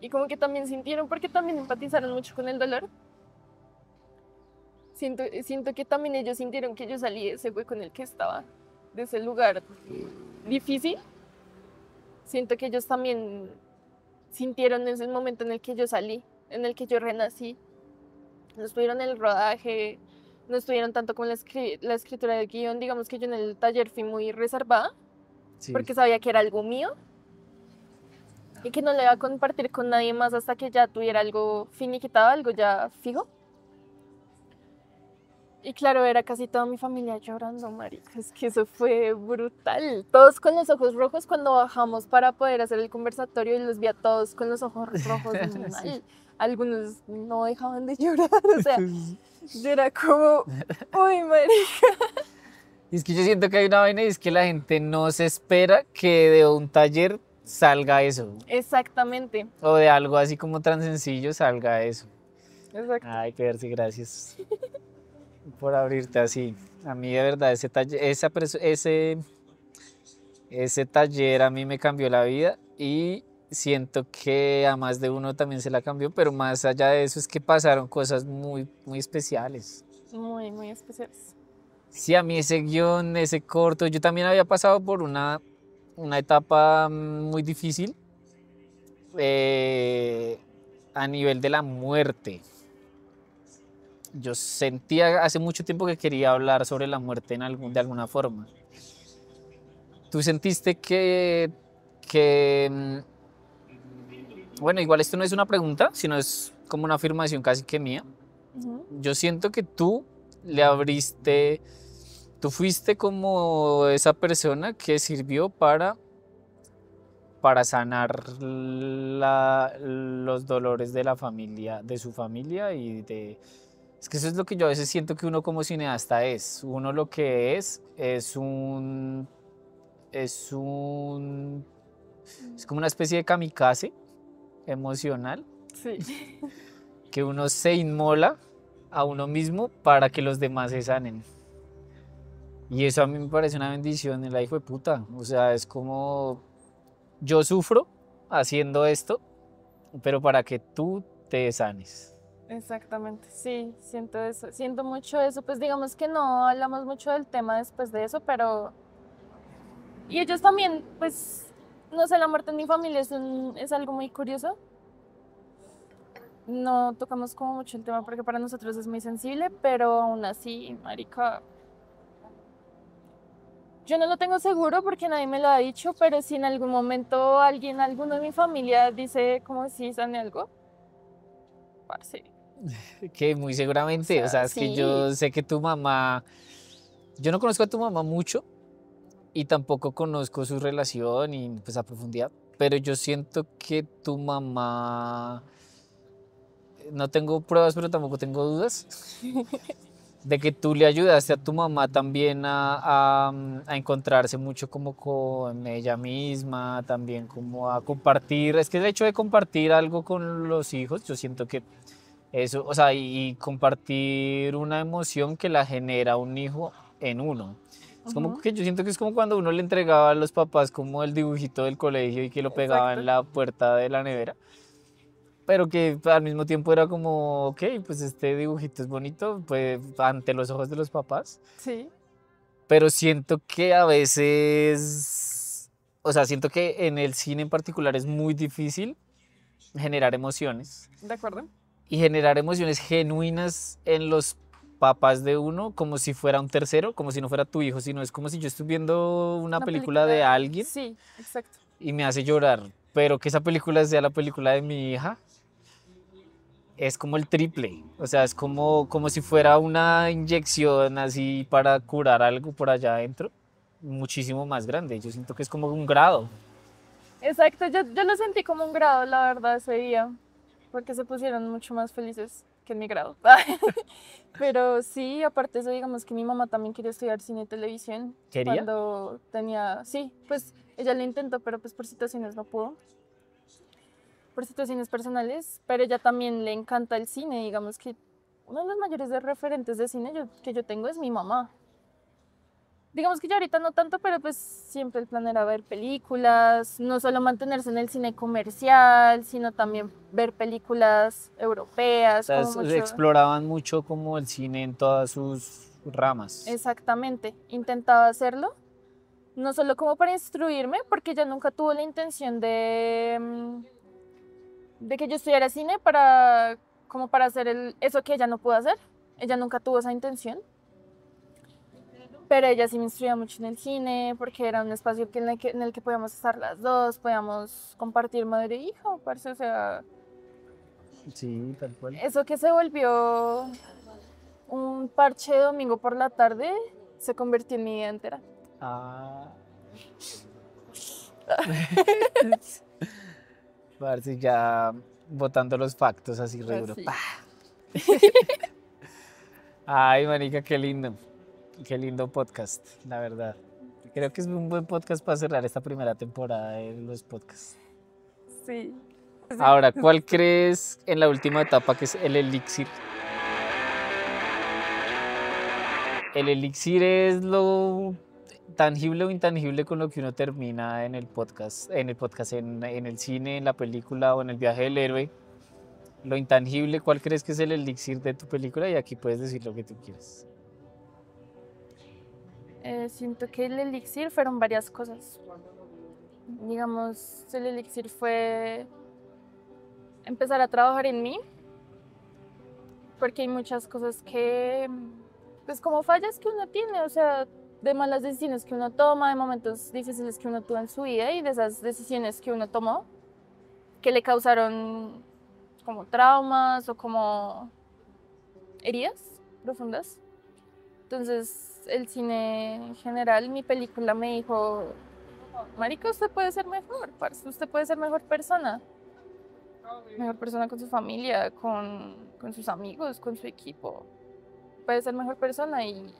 Y como que también sintieron, porque también empatizaron mucho con el dolor. Siento que también ellos sintieron que yo salí de ese hueco en el que estaba, de ese lugar difícil. Siento que ellos también sintieron ese momento en el que yo salí, en el que yo renací. No estuvieron en el rodaje, no estuvieron tanto con la escritura del guión. Digamos que yo en el taller fui muy reservada, Sí. porque sabía que era algo mío y que no lo iba a compartir con nadie más hasta que ya tuviera algo finiquitado, algo ya fijo. Y claro, era casi toda mi familia llorando, marica. Es que eso fue brutal. Todos con los ojos rojos cuando bajamos para poder hacer el conversatorio y los vi a todos con los ojos rojos mal. Sí. Algunos no dejaban de llorar, o sea, yo era como, uy, marica. Y es que yo siento que hay una vaina y es que la gente no se espera que de un taller salga eso. Exactamente, O de algo así como tan sencillo salga eso. exacto. Ay, Percy, gracias por abrirte así. A mí de verdad ese taller a mí me cambió la vida y siento que a más de uno también se la cambió, pero más allá de eso es que pasaron cosas muy, muy especiales. Muy, muy especiales. Sí, a mí ese guión, ese corto, yo también había pasado por una etapa muy difícil eh, a nivel de la muerte. Yo sentía hace mucho tiempo que quería hablar sobre la muerte de alguna forma. ¿Tú sentiste bueno, igual esto no es una pregunta, sino es como una afirmación casi que mía? Ujú. Yo siento que tú tú fuiste como esa persona que sirvió para sanar los dolores de la familia, de su familia Es que eso es lo que yo a veces siento que uno como cineasta es. Uno lo que es un Es como una especie de kamikaze emocional Sí. que uno se inmola a uno mismo para que los demás se sanen. Y eso a mí me parece una bendición en la hijo de puta. O sea, es como yo sufro haciendo esto, pero para que tú te sanes. Exactamente, sí, siento eso, siento mucho eso, pues digamos que no hablamos mucho del tema después de eso, pero... Y ellos también, pues, no sé, la muerte en mi familia es algo muy curioso. No tocamos como mucho el tema porque para nosotros es muy sensible, pero aún así, marica, yo no lo tengo seguro porque nadie me lo ha dicho, pero si en algún momento alguno de mi familia dice como si sane algo, parce. Que muy O seguramente, o sea, sea, es que sí, yo sé que tu mamá, yo no conozco a tu mamá mucho y tampoco conozco su relación y pues a profundidad, pero yo siento que tu mamá, no tengo pruebas, pero tampoco tengo dudas de que tú le ayudaste a tu mamá también a encontrarse mucho como con ella misma, también como a compartir, es que el hecho de compartir algo con los hijos, yo siento que eso, o sea, y compartir una emoción que la genera un hijo en uno. Es como ujú, que yo siento que es como cuando uno le entregaba a los papás como el dibujito del colegio y que lo pegaba en exacto, la puerta de la nevera, pero que al mismo tiempo era como, ok, pues este dibujito es bonito, pues ante los ojos de los papás, sí, pero siento que a veces, o sea, siento que en el cine en particular es muy difícil generar emociones de acuerdo. y generar emociones genuinas en los papás de uno como si fuera un tercero, como si no fuera tu hijo, sino es como si yo estuviera viendo una Una película de película, alguien sí, exacto. y me hace llorar, pero que esa película sea la película de mi hija, es como el triple, o sea, es como si fuera una inyección así para curar algo por allá adentro, muchísimo más grande, yo siento que es como un grado. Exacto, yo lo sentí como un grado, la verdad, ese día, porque se pusieron mucho más felices que en mi grado. Pero sí, aparte de eso, digamos que mi mamá también quería estudiar cine y televisión ¿Quería? cuando tenía, sí, pues ella lo intentó, pero pues por situaciones no pudo, por situaciones personales, pero ella también le encanta el cine, digamos que uno de los mayores referentes de cine que yo tengo es mi mamá. Digamos que ya ahorita no tanto, pero pues siempre el plan era ver películas, no solo mantenerse en el cine comercial, sino también ver películas O europeas, sea, como mucho. exploraban mucho como el cine en todas sus ramas. Exactamente, intentaba hacerlo, no solo como para instruirme, porque ella nunca tuvo la intención de que yo estudiara cine para, como para hacer eso que ella no pudo hacer. Ella nunca tuvo esa intención. Pero ella sí me instruía mucho en el cine, porque era un espacio en el que podíamos estar las dos, podíamos compartir madre e hija, parce, o sea, Sí, tal cual. eso que se volvió un parche de domingo por la tarde, se convirtió en mi vida entera. Ah, parce, ya botando los factos así re duro. Así. Pa. Ay, manica, qué lindo podcast, la verdad. Creo que es un buen podcast para cerrar esta primera temporada de los podcasts. Sí. Sí. Ahora, ¿cuál crees en la última etapa que es el elixir? El elixir es lo tangible o intangible con lo que uno termina en el cine, en la película o en el viaje del héroe. Lo intangible, ¿cuál crees que es el elixir de tu película? Y aquí puedes decir lo que tú quieras. Siento que el elixir fueron varias cosas. Digamos, el elixir fue empezar a trabajar en mí, porque hay muchas cosas que, pues como fallas que uno tiene, o sea, de malas decisiones que uno toma, de momentos difíciles que uno tuvo en su vida y de esas decisiones que uno tomó que le causaron como traumas o como heridas profundas. Entonces, el cine en general, mi película me dijo, marica, usted puede ser mejor, parce, usted puede ser mejor persona con su familia, con sus amigos, con su equipo, puede ser mejor persona y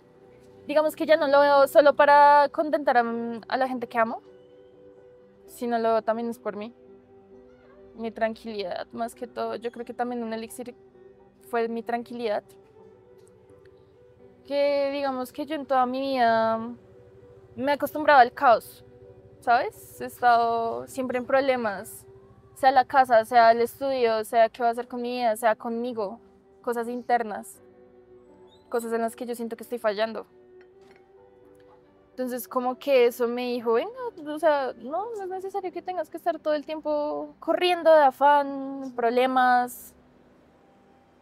digamos que ya no lo veo solo para contentar a la gente que amo, si no lo veo también es por mí. Mi tranquilidad, más que todo. Yo creo que también un elixir fue mi tranquilidad. Que digamos que yo en toda mi vida me he acostumbrado al caos, ¿sabes? He estado siempre en problemas, sea la casa, sea el estudio, sea qué voy a hacer con mi vida, sea conmigo, cosas internas, cosas en las que yo siento que estoy fallando. Entonces como que eso me dijo, venga, o sea, no es necesario que tengas que estar todo el tiempo corriendo de afán, problemas,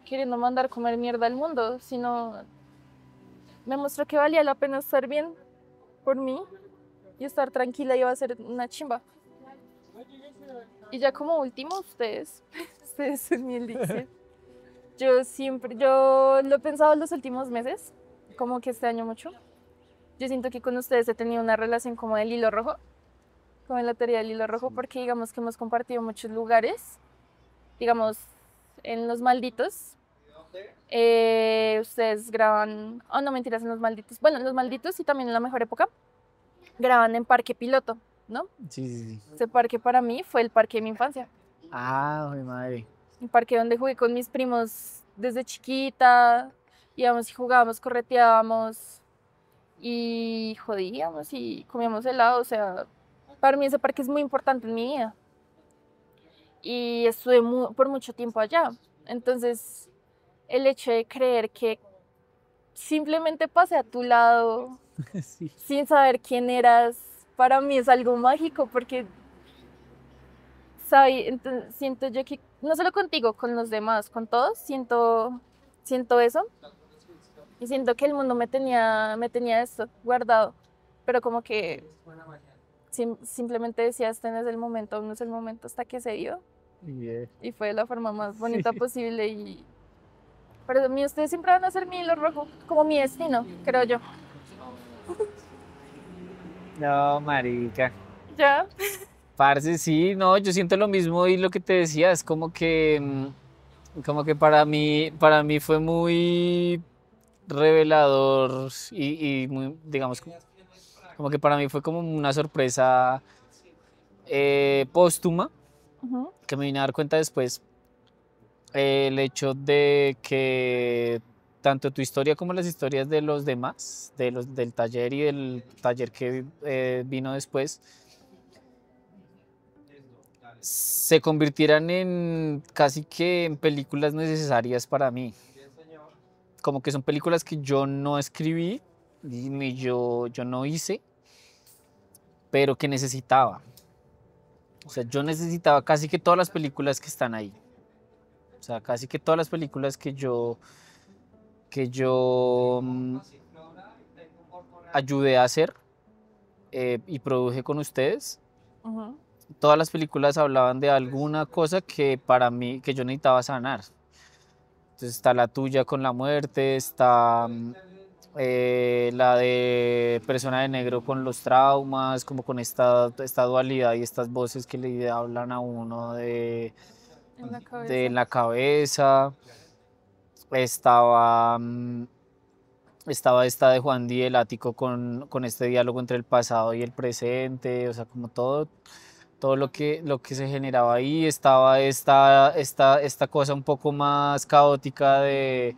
queriendo mandar comer mierda al mundo, sino me mostró que valía la pena estar bien por mí y estar tranquila iba a ser una chimba. Y ya como último, ustedes son mi elixir. Yo lo he pensado en los últimos meses, como que este año mucho. Yo siento que con ustedes he tenido una relación como del hilo rojo, como en la teoría del hilo rojo, porque digamos que hemos compartido muchos lugares, digamos, en Los Malditos. Ustedes graban, oh no, mentiras, en Los Malditos. Bueno, en Los Malditos y también en La Mejor Época, graban en Parque Piloto, ¿no? Sí, sí, sí. Ese parque para mí fue el parque de mi infancia. Ah, mi madre. Un parque donde jugué con mis primos desde chiquita, íbamos y jugábamos, correteábamos y jodíamos y comíamos helado, o sea, para mí ese parque es muy importante en mi vida. Y estuve por mucho tiempo allá. Entonces, el hecho de creer que simplemente pasé a tu lado Sí. sin saber quién eras, para mí es algo mágico porque siento yo que, no solo contigo, con los demás, con todos, siento eso. Y siento que el mundo me tenía esto guardado, pero como que simplemente decía, este no es el momento, aún no es el momento hasta que se dio. Yeah. Y fue de la forma más bonita posible. Y para mí ustedes siempre van a ser mi hilo rojo, como mi destino, creo yo. No, marica. ¿Ya? Parce, sí, no, yo siento lo mismo y lo que te decía es como que para mí fue muy revelador y muy, digamos, como que para mí fue como una sorpresa póstuma Ujú. que me vine a dar cuenta después, el hecho de que tanto tu historia como las historias de los demás, del taller y del taller que vino después, se convirtieran en casi que en películas necesarias para mí. Como que son películas que yo no escribí, ni yo no hice, pero que necesitaba. O sea, yo necesitaba casi que todas las películas que están ahí. O sea, casi que todas las películas que yo ayudé a hacer y produje con ustedes. Ujú. Todas las películas hablaban de alguna cosa que para mí, que yo necesitaba sanar. Entonces está la tuya con la muerte, está la de Persona de Negro con los traumas, como con esta dualidad y estas voces que le hablan a uno En la de cabeza. la cabeza. Estaba, estaba esta de Juan Di el Ático con este diálogo entre el pasado y el presente, o sea, como todo lo que se generaba ahí. Estaba esta cosa un poco más caótica de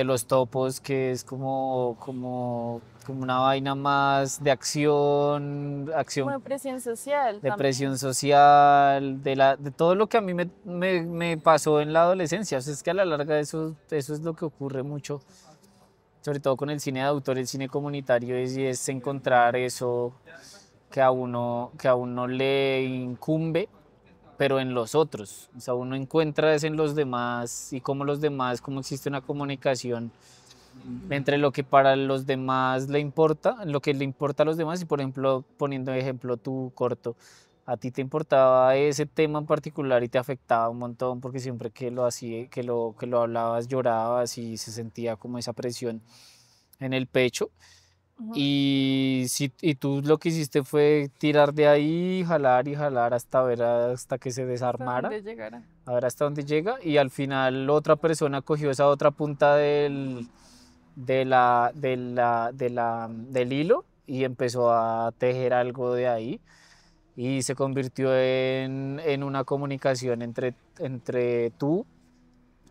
los topos, que es como una vaina más de acción, Bueno, presión social de también. presión social, de todo lo que a mí me pasó en la adolescencia. O sea, es que a la larga eso es lo que ocurre mucho, sobre todo con el cine de autor, el cine comunitario, y es encontrar eso que a uno le incumbe, pero en los otros. O sea, uno encuentra eso en los demás y cómo los demás, cómo existe una comunicación entre lo que para los demás le importa, lo que le importa a los demás. Y por ejemplo, poniendo de ejemplo tu corto, a ti te importaba ese tema en particular y te afectaba un montón porque siempre que lo hacía, que lo hablabas, llorabas y se sentía como esa presión en el pecho. Ujú. Y, y tú lo que hiciste fue tirar de ahí y jalar hasta ver hasta que se Hasta desarmara, donde llegara. a ver hasta dónde llega, y al final otra persona cogió esa otra punta del hilo y empezó a tejer algo de ahí y se convirtió en una comunicación entre tú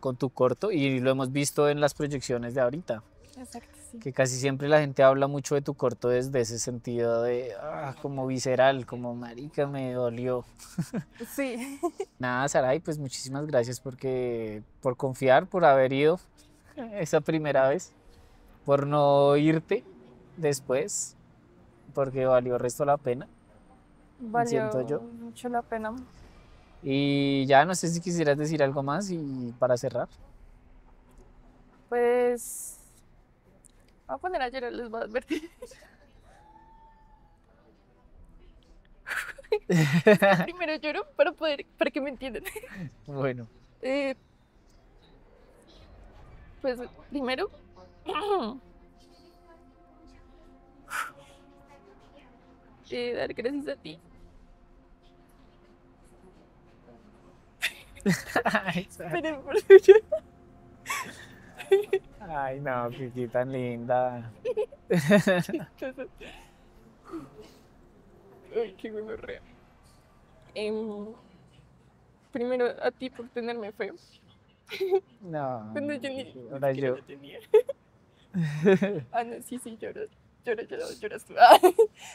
con tu corto y lo hemos visto en las proyecciones de ahorita, Exacto, sí. que casi siempre la gente habla mucho de tu corto desde ese sentido de como visceral, como marica me dolió. Sí. Nada, Saray, pues muchísimas gracias por confiar, por haber ido esa primera vez, por no irte después, porque valió el resto la pena, siento Valió yo. mucho la pena. Y ya no sé si quisieras decir algo más y para cerrar. Pues voy a poner a llorar, les voy a advertir. Primero lloro para que me entiendan. Bueno, Eh, pues primero dar gracias a ti. ay, Pero por ello. ay, no, Kiki tan linda. Ay, qué gonorrea. Primero a ti por tenerme feo. No, Cuando yo ni ahora siquiera yo. lo tenía. Ah, no, sí, lloras. Lloras tú.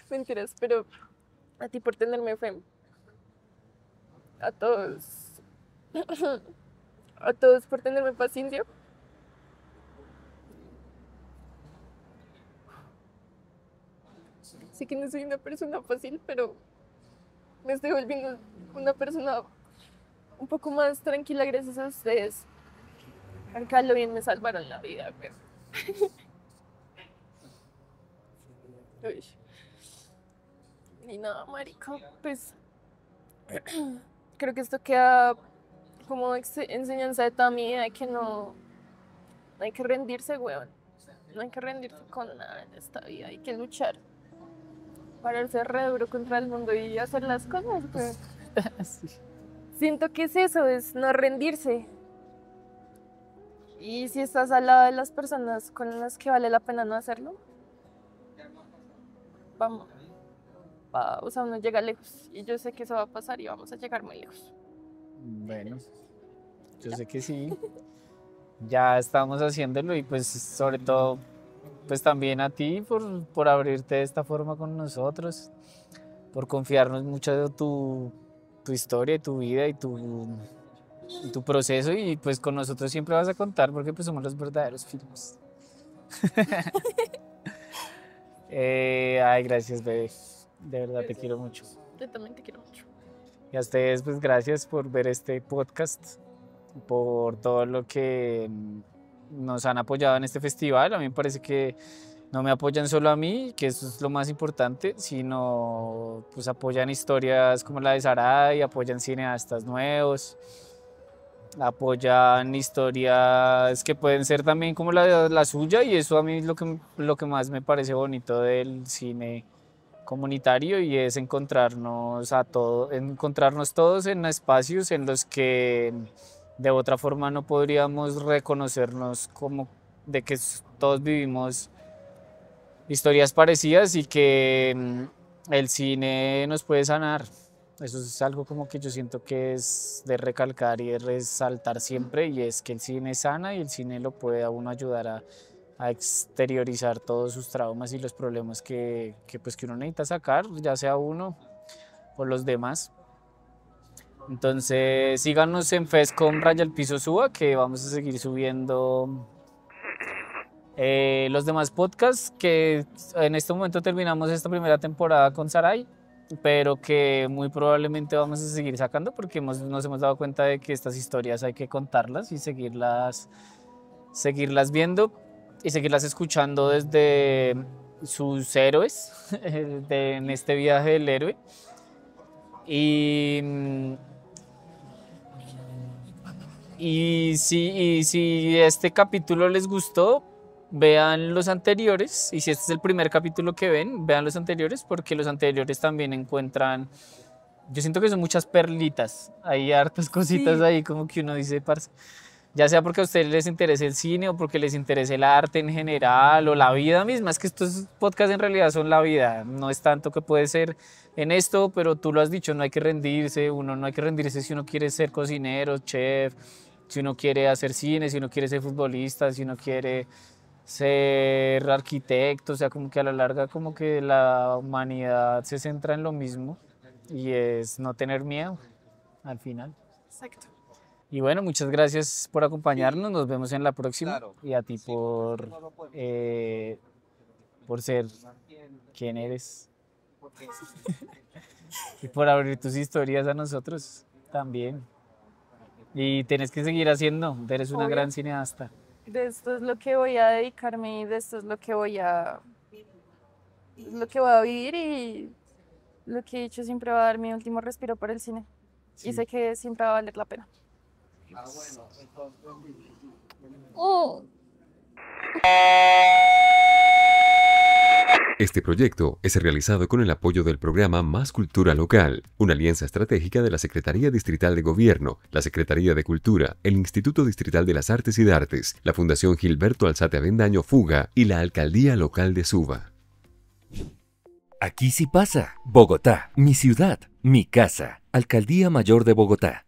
Mentiras, pero a ti por tenerme feo. A todos. A todos por tenerme paciencia. Sé que no soy una persona fácil, pero me estoy volviendo una persona un poco más tranquila gracias a ustedes. Acá lo bien me salvaron la vida, pero... Uy. Y nada, marica, pues creo que esto queda como enseñanza de toda mi vida de que no hay que rendirse, weón. No hay que rendirse con nada en esta vida, hay que luchar. Pararse re duro contra el mundo y hacer las cosas, weón. Sí. Siento que es eso, es no rendirse. Y si estás al lado de las personas con las que vale la pena no hacerlo, vamos, o sea, uno llega lejos. Y yo sé que eso va a pasar y vamos a llegar muy lejos. Bueno, yo sé que sí. Ya estamos haciéndolo y pues sobre todo pues también a ti por abrirte de esta forma con nosotros, por confiarnos mucho de tu historia y tu vida y tu proceso y pues con nosotros siempre vas a contar porque pues somos los verdaderos films. Ay, gracias, bebé. De verdad te quiero mucho. Yo también te quiero mucho. Y a ustedes pues gracias por ver este podcast, por todo lo que nos han apoyado en este festival. A mí me parece que no me apoyan solo a mí, que eso es lo más importante, sino pues apoyan historias como la de Saray, apoyan cineastas nuevos, apoyan historias que pueden ser también como la suya y eso a mí es lo que más me parece bonito del cine comunitario y es encontrarnos todos en espacios en los que de otra forma no podríamos reconocernos como de que todos vivimos historias parecidas y que el cine nos puede sanar. Eso es algo como que yo siento que es de recalcar y de resaltar siempre y es que el cine sana y el cine lo puede a uno ayudar a exteriorizar todos sus traumas y los problemas pues, que uno necesita sacar, ya sea uno o los demás. Entonces síganos en Fescom Raya el Piso Suba, que vamos a seguir subiendo los demás podcasts, que en este momento terminamos esta primera temporada con Saray, pero que muy probablemente vamos a seguir sacando porque nos hemos dado cuenta de que estas historias hay que contarlas y seguirlas viendo y seguirlas escuchando desde sus héroes en este viaje del héroe. Y si este capítulo les gustó, vean los anteriores. Y si este es el primer capítulo que ven, vean los anteriores, porque los anteriores también encuentran. Yo siento que son muchas perlitas. Hay hartas cositas Sí. ahí, como que uno dice, parce. ya sea porque a ustedes les interese el cine o porque les interese el arte en general o la vida misma. Es que estos podcasts en realidad son la vida, no es tanto que puede ser en esto, pero tú lo has dicho, no hay que rendirse, uno no hay que rendirse si uno quiere ser cocinero, chef, si uno quiere hacer cine, si uno quiere ser futbolista, si uno quiere ser arquitecto, o sea, como que a la larga como que la humanidad se centra en lo mismo y es no tener miedo al final. Exacto. Y bueno, muchas gracias por acompañarnos, nos vemos en la próxima y a ti por ser quien eres y por abrir tus historias a nosotros también. Y tienes que seguir haciendo, eres una Obvio. gran cineasta. De esto es lo que voy a dedicarme y de esto es lo que voy a vivir y lo que he dicho siempre va a dar mi último respiro por el cine. Y sé que siempre va a valer la pena. Oh. Este proyecto es realizado con el apoyo del programa Más Cultura Local, una alianza estratégica de la Secretaría Distrital de Gobierno, la Secretaría de Cultura, el Instituto Distrital de las Artes y de Artes, la Fundación Gilberto Alzate Avendaño Fuga y la Alcaldía Local de Suba. Aquí sí pasa. Bogotá, mi ciudad, mi casa. Alcaldía Mayor de Bogotá.